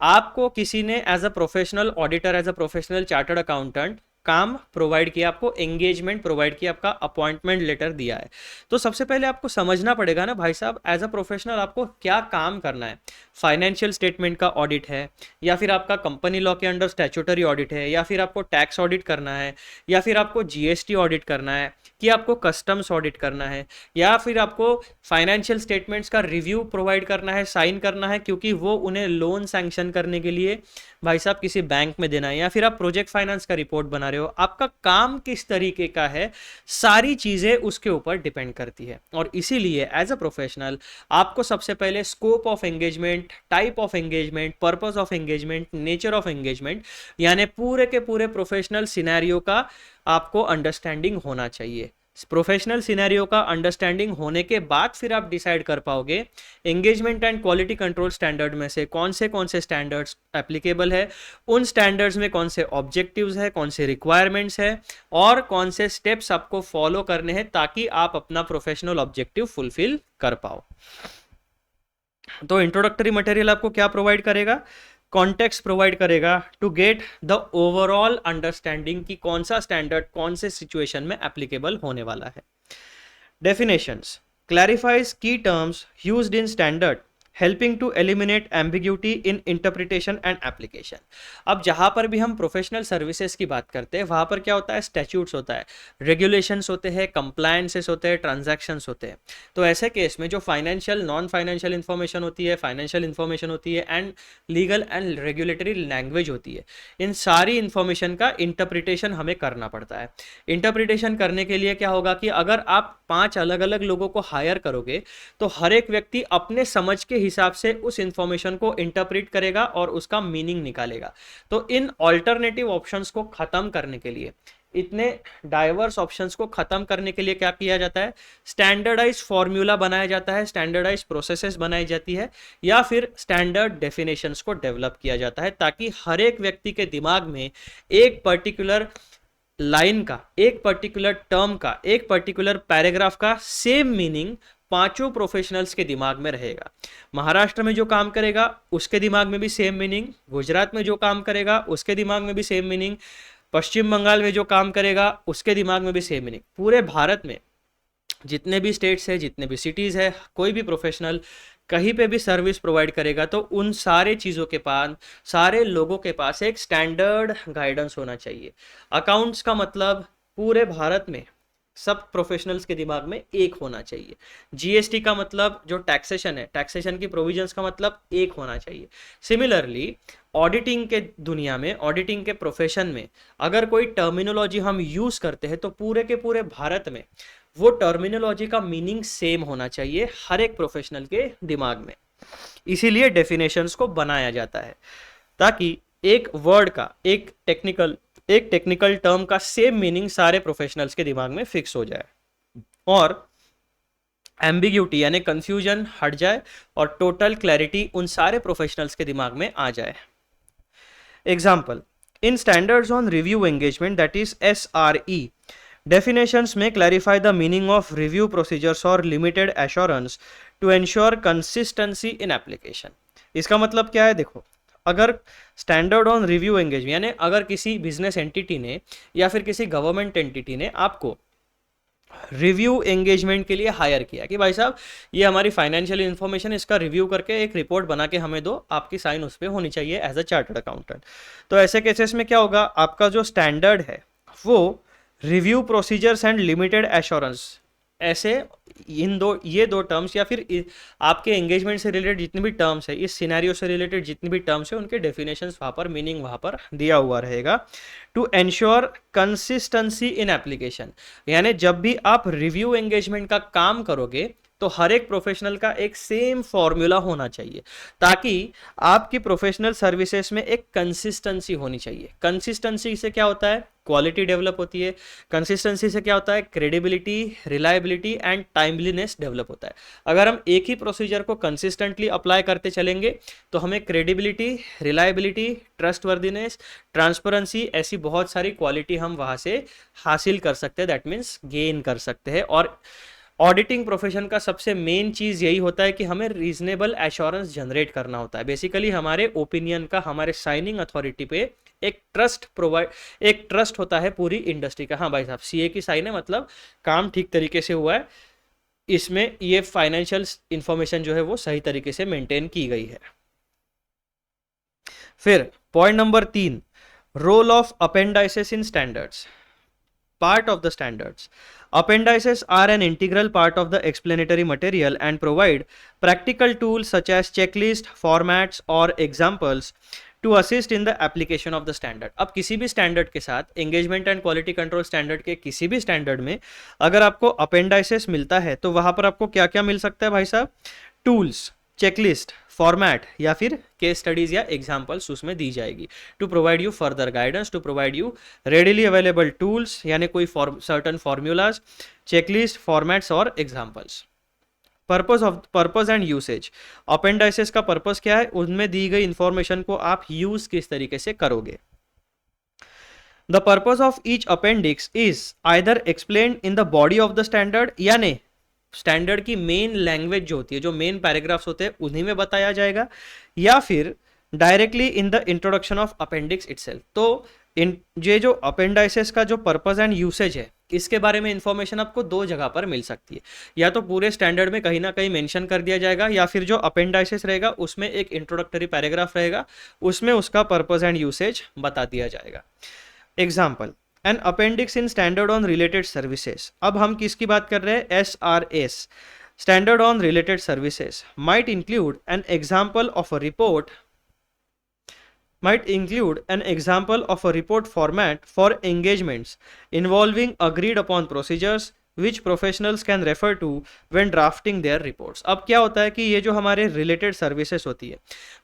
Speaker 1: आपको किसी ने as a professional auditor, as a professional chartered accountant काम provide किया, आपको engagement provide किया, आपका appointment letter दिया है, तो सबसे पहले आपको समझना पड़ेगा ना भाई साहब, एज अ प्रोफेशनल आपको क्या काम करना है। फाइनेंशियल स्टेटमेंट का ऑडिट है, या फिर आपका कंपनी लॉ के अंडर स्टैट्यूटरी ऑडिट है, या फिर आपको टैक्स ऑडिट करना है, या फिर आपको जीएसटी ऑडिट करना है, कि आपको कस्टम्स ऑडिट करना है, या फिर आपको फाइनेंशियल स्टेटमेंट्स का रिव्यू प्रोवाइड करना है, साइन करना है, क्योंकि वो उन्हें लोन सैंक्शन करने के लिए भाई साहब किसी बैंक में देना है, या फिर आप प्रोजेक्ट फाइनेंस का रिपोर्ट बना रहे हो, आपका काम किस तरीके का है, सारी चीजें उसके ऊपर डिपेंड करती है। और इसीलिए एज अ प्रोफेशनल आपको सबसे पहले scope of engagement, type of engagement, purpose of engagement, nature of engagement, यानी पूरे के पूरे प्रोफेशनल सिनेरियो का आपको अंडरस्टैंडिंग होना चाहिए। प्रोफेशनल सिनेरियो का अंडरस्टैंडिंग होने के बाद फिर आप डिसाइड कर पाओगे engagement and quality control standard में से कौन से स्टैंडर्ड्स एप्लीकेबल है, उन स्टैंडर्ड्स में कौन से ऑब्जेक्टिव्स है, कौन से रिक्वायरमेंट्स है, और कौन से स्टेप्स आपको फॉलो करने हैं ताकि आप अपना प्रोफेशनल ऑब्जेक्टिव फुलफिल कर पाओ। तो इंट्रोडक्टरी मटेरियल आपको क्या प्रोवाइड करेगा, कॉन्टेक्स्ट प्रोवाइड करेगा to get the overall understanding कि कौन सा स्टैंडर्ड कौन से सिचुएशन में एप्लीकेबल होने वाला है। डेफिनेशंस क्लैरिफाइज की terms used in standard helping to eliminate ambiguity in interpretation and application. अब जहां पर भी हम प्रोफेशनल सर्विसेज की बात करते हैं वहां पर क्या होता है, स्टैट्यूट्स होता है, रेगुलेशंस होते हैं, कंप्लायंसेस होते हैं, ट्रांजैक्शंस होते हैं। तो ऐसे केस में जो फाइनेंशियल, नॉन फाइनेंशियल इन्फॉर्मेशन होती है, फाइनेंशियल इन्फॉर्मेशन होती है, and legal and regulatory language होती है, इन सारी इन्फॉर्मेशन का इंटरप्रिटेशन हमें करना पड़ता है। इंटरप्रिटेशन करने के लिए क्या होगा कि अगर आप 5 अलग अलग लोगों को हायर करोगे तो हर एक व्यक्ति अपने समझ के हिसाब से उस इंफॉर्मेशन को इंटरप्रेट करेगा और उसका मीनिंग निकालेगा। तो इन ऑल्टरनेटिव ऑप्शंस को खत्म करने के लिए, इतने डाइवर्स ऑप्शंस को खत्म करने के लिए क्या किया जाता है, स्टैंडर्डाइज फॉर्मूला बनाया जाता है, स्टैंडर्डाइज प्रोसेसेस बनाई जाती है, या फिर स्टैंडर्ड डेफिनेशंस को डेवलप किया जाता है ताकि हर एक व्यक्ति के दिमाग में एक पर्टिकुलर लाइन का, एक पर्टिकुलर टर्म का, एक पर्टिकुलर पैराग्राफ का सेम मीनिंग 5 प्रोफेशनल्स के दिमाग में रहेगा। महाराष्ट्र में जो काम करेगा उसके दिमाग में भी सेम मीनिंग, गुजरात में जो काम करेगा उसके दिमाग में भी सेम मीनिंग, पश्चिम बंगाल में जो काम करेगा उसके दिमाग में भी सेम मीनिंग। पूरे भारत में जितने भी स्टेट्स है, जितने भी सिटीज़ है, कोई भी प्रोफेशनल कहीं पे भी सर्विस प्रोवाइड करेगा तो उन सारे चीज़ों के पास, सारे लोगों के पास एक स्टैंडर्ड गाइडेंस होना चाहिए। अकाउंट्स का मतलब पूरे भारत में सब प्रोफेशनल्स के दिमाग में एक होना चाहिए। जीएसटी का मतलब जो टैक्सेशन है, टैक्सेशन की प्रोविजंस का मतलब एक होना चाहिए। सिमिलरली ऑडिटिंग के दुनिया में, ऑडिटिंग के प्रोफेशन में अगर कोई टर्मिनोलॉजी हम यूज़ करते हैं तो पूरे के पूरे भारत में वो टर्मिनोलॉजी का मीनिंग सेम होना चाहिए हर एक प्रोफेशनल के दिमाग में। इसीलिए डेफिनेशंस को बनाया जाता है ताकि एक वर्ड का, एक टेक्निकल टर्म का सेम मीनिंग सारे प्रोफेशनल्स के दिमाग में फिक्स हो जाए और एम्बिग्यूटी यानी कंफ्यूजन हट जाए और टोटल क्लैरिटी उन सारे प्रोफेशनल्स के दिमाग में आ जाए। Example, in standards on review engagement that is SRE, definitions may clarify the meaning of review procedures or limited assurance to ensure consistency in application। इसका मतलब क्या है, देखो अगर स्टैंडर्ड ऑन रिव्यू एंगेजमेंट यानी अगर किसी बिजनेस एंटिटी ने या फिर किसी गवर्नमेंट एंटिटी ने आपको रिव्यू एंगेजमेंट के लिए हायर किया कि भाई साहब ये हमारी फाइनेंशियल इन्फॉर्मेशन, इसका रिव्यू करके एक रिपोर्ट बना के हमें दो, आपकी साइन उस पर होनी चाहिए एज अ चार्टर्ड अकाउंटेंट। तो ऐसे केसेस में क्या होगा, आपका जो स्टैंडर्ड है वो review procedures and limited assurance, ऐसे ये दो टर्म्स या फिर आपके एंगेजमेंट से रिलेटेड जितने भी टर्म्स है, इस सिनेरियो से रिलेटेड जितने भी टर्म्स है, उनके डेफिनेशंस वहाँ पर, मीनिंग वहाँ पर दिया हुआ रहेगा। To ensure consistency in application, यानी जब भी आप रिव्यू एंगेजमेंट का काम करोगे तो हर एक प्रोफेशनल का एक सेम फॉर्मूला होना चाहिए, ताकि आपकी प्रोफेशनल सर्विसेज में एक कंसिस्टेंसी होनी चाहिए। कंसिस्टेंसी से क्या होता है, क्वालिटी डेवलप होती है। कंसिस्टेंसी से क्या होता है, credibility, reliability and timeliness develop होता है। अगर हम एक ही प्रोसीजर को कंसिस्टेंटली अप्लाई करते चलेंगे तो हमें क्रेडिबिलिटी, रिलायबिलिटी, ट्रस्टवर्दीनेस, ट्रांसपेरेंसी, ऐसी बहुत सारी क्वालिटी हम वहां से हासिल कर सकते हैं, दैट मीन्स गेन कर सकते हैं। और ऑडिटिंग प्रोफेशन का सबसे मेन चीज़ यही होता है कि हमें रीजनेबल एश्योरेंस जनरेट करना होता है। बेसिकली हमारे ओपिनियन का हमारे साइनिंग अथॉरिटी पे एक ट्रस्ट होता है पूरी इंडस्ट्री का। हाँ भाई साहब, सीए की साइन है, मतलब काम ठीक तरीके से हुआ है, इसमें ये फाइनेंशियल इंफॉर्मेशन जो है वो सही तरीके से मेंटेन की गई है। फिर point number 3, role of appendices in standards. Part of the standards. Appendices are an integral part of the explanatory material and provide practical tools such as checklist, formats or examples to assist in the application of the standard. अब किसी भी standard के साथ, engagement and quality control standard के किसी भी standard में अगर आपको अपेंडाइसेस मिलता है तो वहां पर आपको क्या क्या मिल सकता है भाई साहब, टूल्स, चेकलिस्ट, फॉर्मेट या फिर केस स्टडीज या एग्जांपल्स उसमें दी जाएगी to provide you further guidance, to provide you readily available tools, यानी कोई सर्टन फॉर्मूलाज, चेकलिस्ट, फॉर्मेट्स और examples. Purpose and usage. Appendices का पर्पस क्या है, उनमें दी गई इंफॉर्मेशन को आप यूज किस तरीके से करोगे। The purpose of each appendix is either explained in the body of the standard, यानी स्टैंडर्ड की मेन लैंग्वेज जो होती है, जो मेन पैराग्राफ्स होते हैं उन्हीं में बताया जाएगा, या फिर directly in the introduction of appendix itself. तो ये जो अपेंडाइसेस का जो पर्पस एंड यूसेज है, इसके बारे में इंफॉर्मेशन आपको दो जगह पर मिल सकती है, या तो पूरे स्टैंडर्ड में कहीं ना कहीं मेंशन कर दिया जाएगा, या फिर जो अपेंडाइसेस रहेगा उसमें एक इंट्रोडक्टरी पैराग्राफ रहेगा, उसमें उसका पर्पस एंड यूसेज बता दिया जाएगा। Example, an appendix in standard on related services. अब हम किसकी बात कर रहे हैं, SRS, standard on related services, might include an example of a report, might include an example of a report format for engagements involving agreed upon procedures which professionals can refer to when drafting their reports। अब क्या होता है कि ये जो हमारे related services होती है,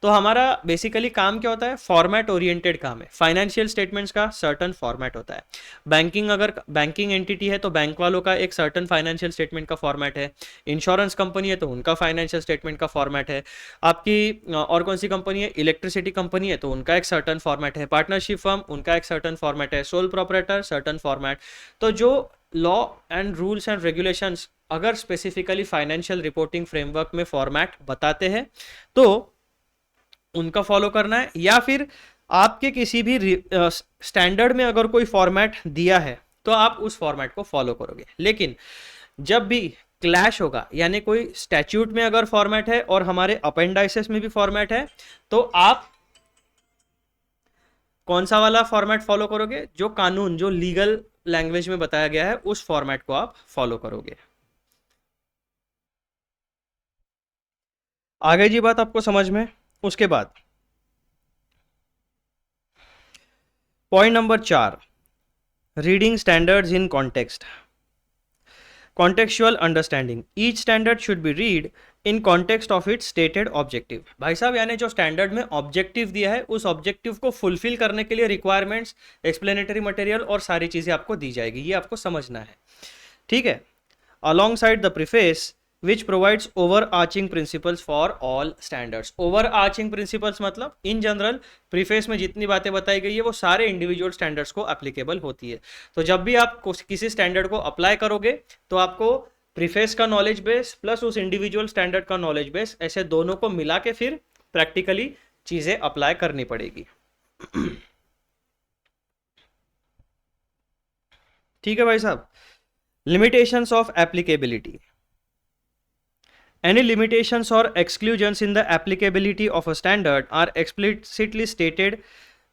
Speaker 1: तो हमारा बेसिकली काम क्या होता है, फॉर्मेट ओरिएंटेड काम है। फाइनेंशियल स्टेटमेंट्स का सर्टन फॉर्मेट होता है। बैंकिंग, अगर बैंकिंग एंटिटी है तो बैंक वालों का एक सर्टन फाइनेंशियल स्टेटमेंट का फॉर्मेट है। इंश्योरेंस कंपनी है तो उनका फाइनेंशियल स्टेटमेंट का फॉर्मेट है। आपकी और कौन सी कंपनी है, इलेक्ट्रिसिटी कंपनी है तो उनका एक सर्टन फॉर्मेट है। पार्टनरशिप फर्म, उनका एक सर्टन फॉर्मेट है। Sole proprietor, certain format. तो जो law and rules and regulations अगर स्पेसिफिकली फाइनेंशियल रिपोर्टिंग फ्रेमवर्क में फॉर्मेट बताते हैं तो उनका फॉलो करना है, या फिर आपके किसी भी स्टैंडर्ड में अगर कोई फॉर्मेट दिया है तो आप उस फॉर्मेट को फॉलो करोगे। लेकिन जब भी क्लैश होगा, यानी कोई स्टैट्यूट में अगर फॉर्मेट है और हमारे अपेंडाइसेस में भी फॉर्मेट है, तो आप कौन सा वाला फॉर्मेट फॉलो करोगे, जो कानून, जो लीगल लैंग्वेज में बताया गया है उस फॉर्मेट को आप फॉलो करोगे। आगे जी बात आपको समझ में। उसके बाद point number 4, reading standards in context, contextual understanding. Each standard should be read in context of its stated objective. भाई साहब, यानी जो स्टैंडर्ड में ऑब्जेक्टिव दिया है उस ऑब्जेक्टिव को फुलफिल करने के लिए रिक्वायरमेंट्स, एक्सप्लेनेटरी मटेरियल और सारी चीजें आपको दी जाएगी, ये आपको समझना है, ठीक है। Along side the preface which provides overarching principles for all standards। overarching principles मतलब इन जनरल प्रीफेस में जितनी बातें बताई गई है वो सारे इंडिविजुअल स्टैंडर्ड्स को एप्लीकेबल होती है। तो जब भी आप किसी स्टैंडर्ड को अप्लाई करोगे तो आपको प्रीफेस का नॉलेज बेस प्लस उस इंडिविजुअल स्टैंडर्ड का नॉलेज बेस, ऐसे दोनों को मिला के फिर प्रैक्टिकली चीजें अप्लाई करनी पड़ेगी। ठीक है भाई साहब। Limitations of applicability. Any limitations or exclusions in the applicability of a standard are explicitly stated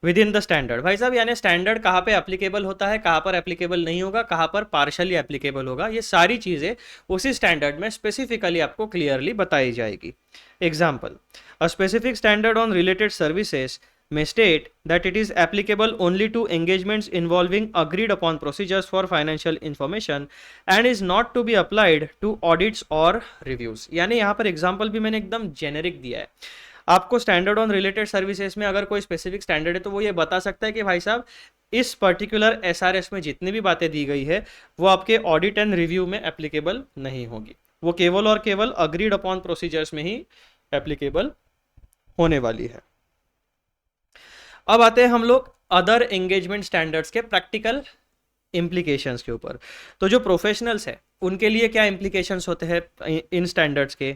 Speaker 1: within the standard। भाई साहब यानी स्टैंडर्ड कहाँ पे एप्लीकेबल होता है, कहाँ पर एप्लीकेबल नहीं होगा, कहाँ पर पार्शली एप्लीकेबल होगा, ये सारी चीज़ें उसी स्टैंडर्ड में स्पेसिफिकली आपको क्लियरली बताई जाएगी। Example, a specific standard on related services may state that it is applicable only to engagements involving agreed upon procedures for financial information and is not to be applied to audits or reviews। यानी यहाँ पर example भी मैंने एकदम generic दिया है। आपको standard on related services में अगर कोई स्पेसिफिक स्टैंडर्ड है तो वो ये बता सकता है कि भाई साहब इस पर्टिकुलर एसआरएस में जितनी भी बातें दी गई है वो आपके ऑडिट एंड रिव्यू में एप्लीकेबल नहीं होगी, वो केवल और केवल अग्रीड अपॉन प्रोसीजर्स में ही एप्लीकेबल होने वाली है। अब आते हैं हम लोग अदर एंगेजमेंट स्टैंडर्ड्स के प्रैक्टिकल इम्प्लीकेशंस के ऊपर। तो जो प्रोफेशनल्स है उनके लिए क्या इम्प्लीकेशंस होते हैं इन स्टैंडर्ड्स के।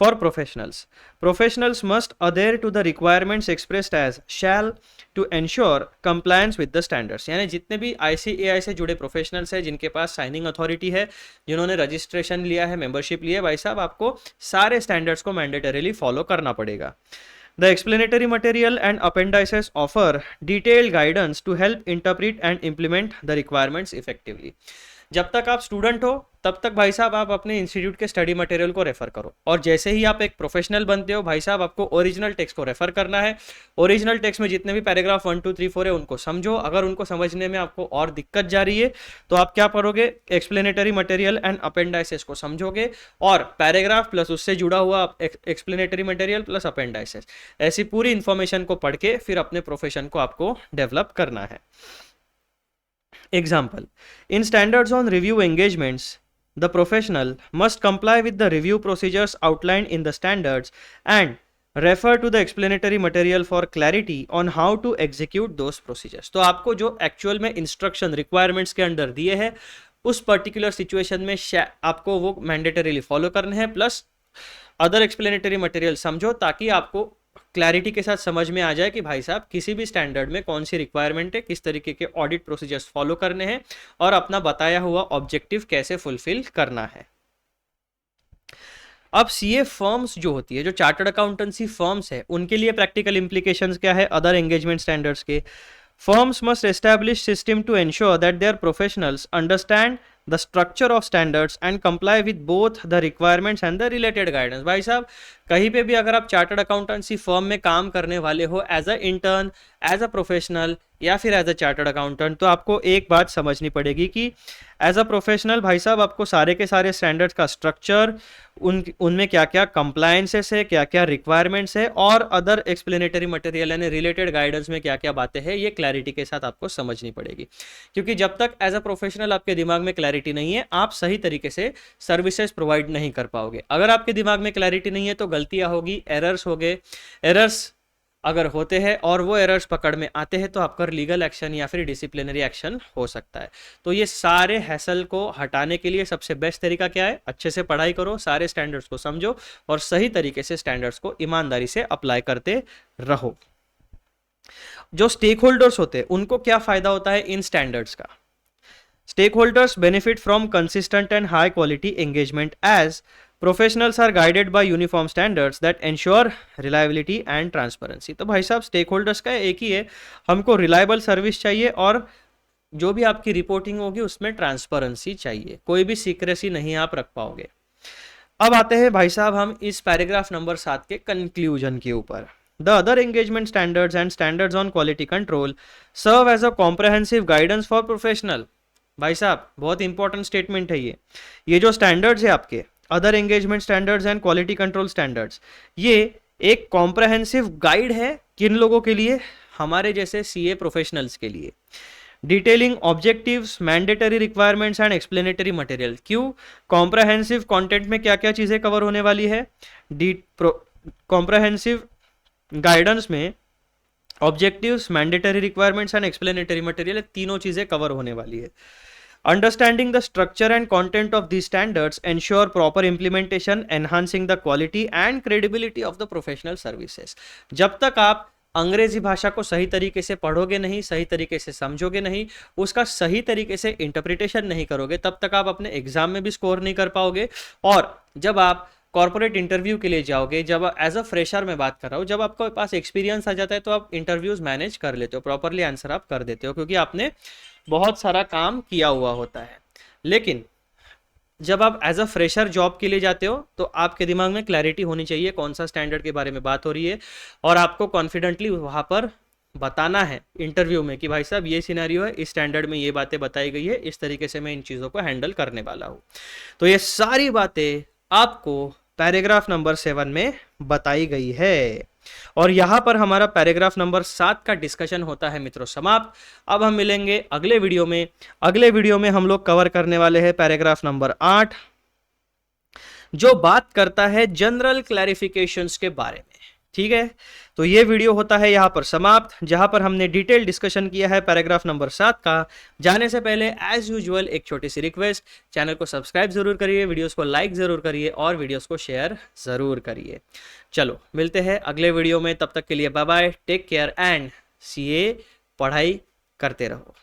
Speaker 1: For professionals must adhere to the requirements expressed as shall to ensure compliance with the standards. यानी जितने भी ICAI से जुड़े प्रोफेशनल्स हैं जिनके पास साइनिंग अथॉरिटी है, जिन्होंने रजिस्ट्रेशन लिया है, मेंबरशिप लिया है, भाई साहब आपको सारे स्टैंडर्ड्स को मैंडेटरीली फॉलो करना पड़ेगा। The explanatory material and appendices offer detailed guidance to help interpret and implement the requirements effectively। जब तक आप स्टूडेंट हो तब तक भाई साहब आप अपने इंस्टीट्यूट के स्टडी मटेरियल को रेफर करो, और जैसे ही आप एक प्रोफेशनल बनते हो भाई साहब आपको ओरिजिनल टेक्स्ट को रेफर करना है। ओरिजिनल टेक्स्ट में जितने भी पैराग्राफ 1 2 3 4 है उनको समझो। अगर उनको समझने में आपको और दिक्कत जा रही है तो आप क्या करोगे, एक्सप्लेनेटरी मटेरियल एंड अपेंडाइसेस को समझोगे और पैराग्राफ प्लस उससे जुड़ा हुआ एक्सप्लेनेटरी मटेरियल प्लस अपेंडाइसेस, ऐसी पूरी इंफॉर्मेशन को पढ़ के फिर अपने प्रोफेशन को आपको डेवलप करना है। Example, in standards on review engagements, the professional must comply with the review procedures outlined in the standards and refer to the explanatory material for clarity on how to execute those procedures। तो आपको जो actual में instruction requirements के under दिए हैं उस particular situation में आपको वो मैंडेटरीली फॉलो करने हैं, प्लस अदर एक्सप्लेनेटरी मटेरियल समझो ताकि आपको क्लैरिटी के साथ समझ में आ जाए कि भाई साहब किसी भी स्टैंडर्ड में कौन सी रिक्वायरमेंट है, किस तरीके के ऑडिट प्रोसीजर्स फॉलो करने हैं और अपना बताया हुआ ऑब्जेक्टिव कैसे फुलफिल करना है। अब सीए फर्म्स जो होती है, जो चार्टर्ड अकाउंटेंसी फर्म्स है, उनके लिए प्रैक्टिकल इंप्लीकेशंस क्या है अदर एंगेजमेंट स्टैंडर्ड्स के। Firms must establish system to ensure that their professionals understand the structure of standards and comply with both the requirements and the related guidance। भाई साहब कहीं पे भी अगर आप चार्टर्ड अकाउंटेंसी फर्म में काम करने वाले हो as a intern, as a professional या फिर एज अ चार्टर्ड अकाउंटेंट, तो आपको एक बात समझनी पड़ेगी कि एज अ प्रोफेशनल भाई साहब आपको सारे के सारे स्टैंडर्ड्स का स्ट्रक्चर, उनमें क्या क्या कंप्लायंसेस है, क्या क्या रिक्वायरमेंट्स है और अदर एक्सप्लेनेटरी मटेरियल यानी रिलेटेड गाइडेंस में क्या क्या बातें हैं, ये क्लैरिटी के साथ आपको समझनी पड़ेगी। क्योंकि जब तक एज अ प्रोफेशनल आपके दिमाग में क्लैरिटी नहीं है आप सही तरीके से सर्विसेज प्रोवाइड नहीं कर पाओगे। अगर आपके दिमाग में क्लैरिटी नहीं है तो गलतियां होगी, एरर्स होंगे, एरर्स अगर होते हैं और वो एरर्स पकड़ में आते हैं तो आपका लीगल एक्शन या फिर डिसिप्लिनरी एक्शन हो सकता है। तो ये सारे हैसल को हटाने के लिए सबसे बेस्ट तरीका क्या है, अच्छे से पढ़ाई करो, सारे स्टैंडर्ड्स को समझो और सही तरीके से स्टैंडर्ड्स को ईमानदारी से अप्लाई करते रहो। जो स्टेक होल्डर्स होते हैं उनको क्या फायदा होता है इन स्टैंडर्ड्स का। Stakeholders benefit from consistent and high quality engagement as professionals are guided by uniform standards that ensure reliability and transparency। तो भाई साहब stakeholders का एक ही है, हमको reliable सर्विस चाहिए और जो भी आपकी रिपोर्टिंग होगी उसमें ट्रांसपेरेंसी चाहिए, कोई भी सीक्रेसी नहीं आप रख पाओगे। अब आते हैं भाई साहब हम इस पैराग्राफ नंबर 7 के कंक्लूजन के ऊपर। The other engagement standards and standards on quality control serve as a comprehensive guidance for professional। भाई साहब बहुत इंपॉर्टेंट स्टेटमेंट है ये जो स्टैंडर्ड्स है आपके other engagement standards and quality control standards, ये एक कॉम्प्रहेंसिव गाइड है किन लोगों के लिए, हमारे जैसे सीए प्रोफेशनल्स के लिए। Detailing objectives, mandatory requirements and explanatory material. क्यों, कॉम्प्रहेंसिव कंटेंट में क्या क्या चीजें कवर होने वाली है, कॉम्प्रहेंसिव गाइडेंस में objectives, mandatory requirements and explanatory material, तीनों चीजें कवर होने वाली है। Understanding the structure and content of these standards ensure proper implementation, enhancing the quality and credibility of the professional services. जब तक आप अंग्रेजी भाषा को सही तरीके से पढ़ोगे नहीं, सही तरीके से समझोगे नहीं, उसका सही तरीके से इंटरप्रिटेशन नहीं करोगे, तब तक आप अपने एग्जाम में भी स्कोर नहीं कर पाओगे। और जब आप कॉर्पोरेट इंटरव्यू के लिए जाओगे, जब एज अ फ्रेशर में बात कर रहा हूँ, जब आपके पास एक्सपीरियंस आ जाता है तो आप इंटरव्यूज मैनेज कर लेते हो, प्रॉपरली आंसर आप कर देते हो, क्योंकि आपने बहुत सारा काम किया हुआ होता है। लेकिन जब आप एज अ फ्रेशर जॉब के लिए जाते हो तो आपके दिमाग में क्लैरिटी होनी चाहिए कौन सा स्टैंडर्ड के बारे में बात हो रही है, और आपको कॉन्फिडेंटली वहाँ पर बताना है इंटरव्यू में कि भाई साहब ये सिनेरियो है, इस स्टैंडर्ड में ये बातें बताई गई है, इस तरीके से मैं इन चीज़ों को हैंडल करने वाला हूँ। तो ये सारी बातें आपको पैराग्राफ नंबर 7 में बताई गई है, और यहां पर हमारा पैराग्राफ नंबर 7 का डिस्कशन होता है मित्रों समाप्त। अब हम मिलेंगे अगले वीडियो में। अगले वीडियो में हम लोग कवर करने वाले हैं पैराग्राफ नंबर 8, जो बात करता है जनरल क्लैरिफिकेशंस के बारे में। ठीक है, तो ये वीडियो होता है यहाँ पर समाप्त, जहां पर हमने डिटेल डिस्कशन किया है पैराग्राफ नंबर 7 का। जाने से पहले एज यूजुअल एक छोटी सी रिक्वेस्ट, चैनल को सब्सक्राइब जरूर करिए, वीडियोस को लाइक जरूर करिए और वीडियोस को शेयर जरूर करिए। चलो मिलते हैं अगले वीडियो में, तब तक के लिए bye bye, take care and CA पढ़ाई करते रहो।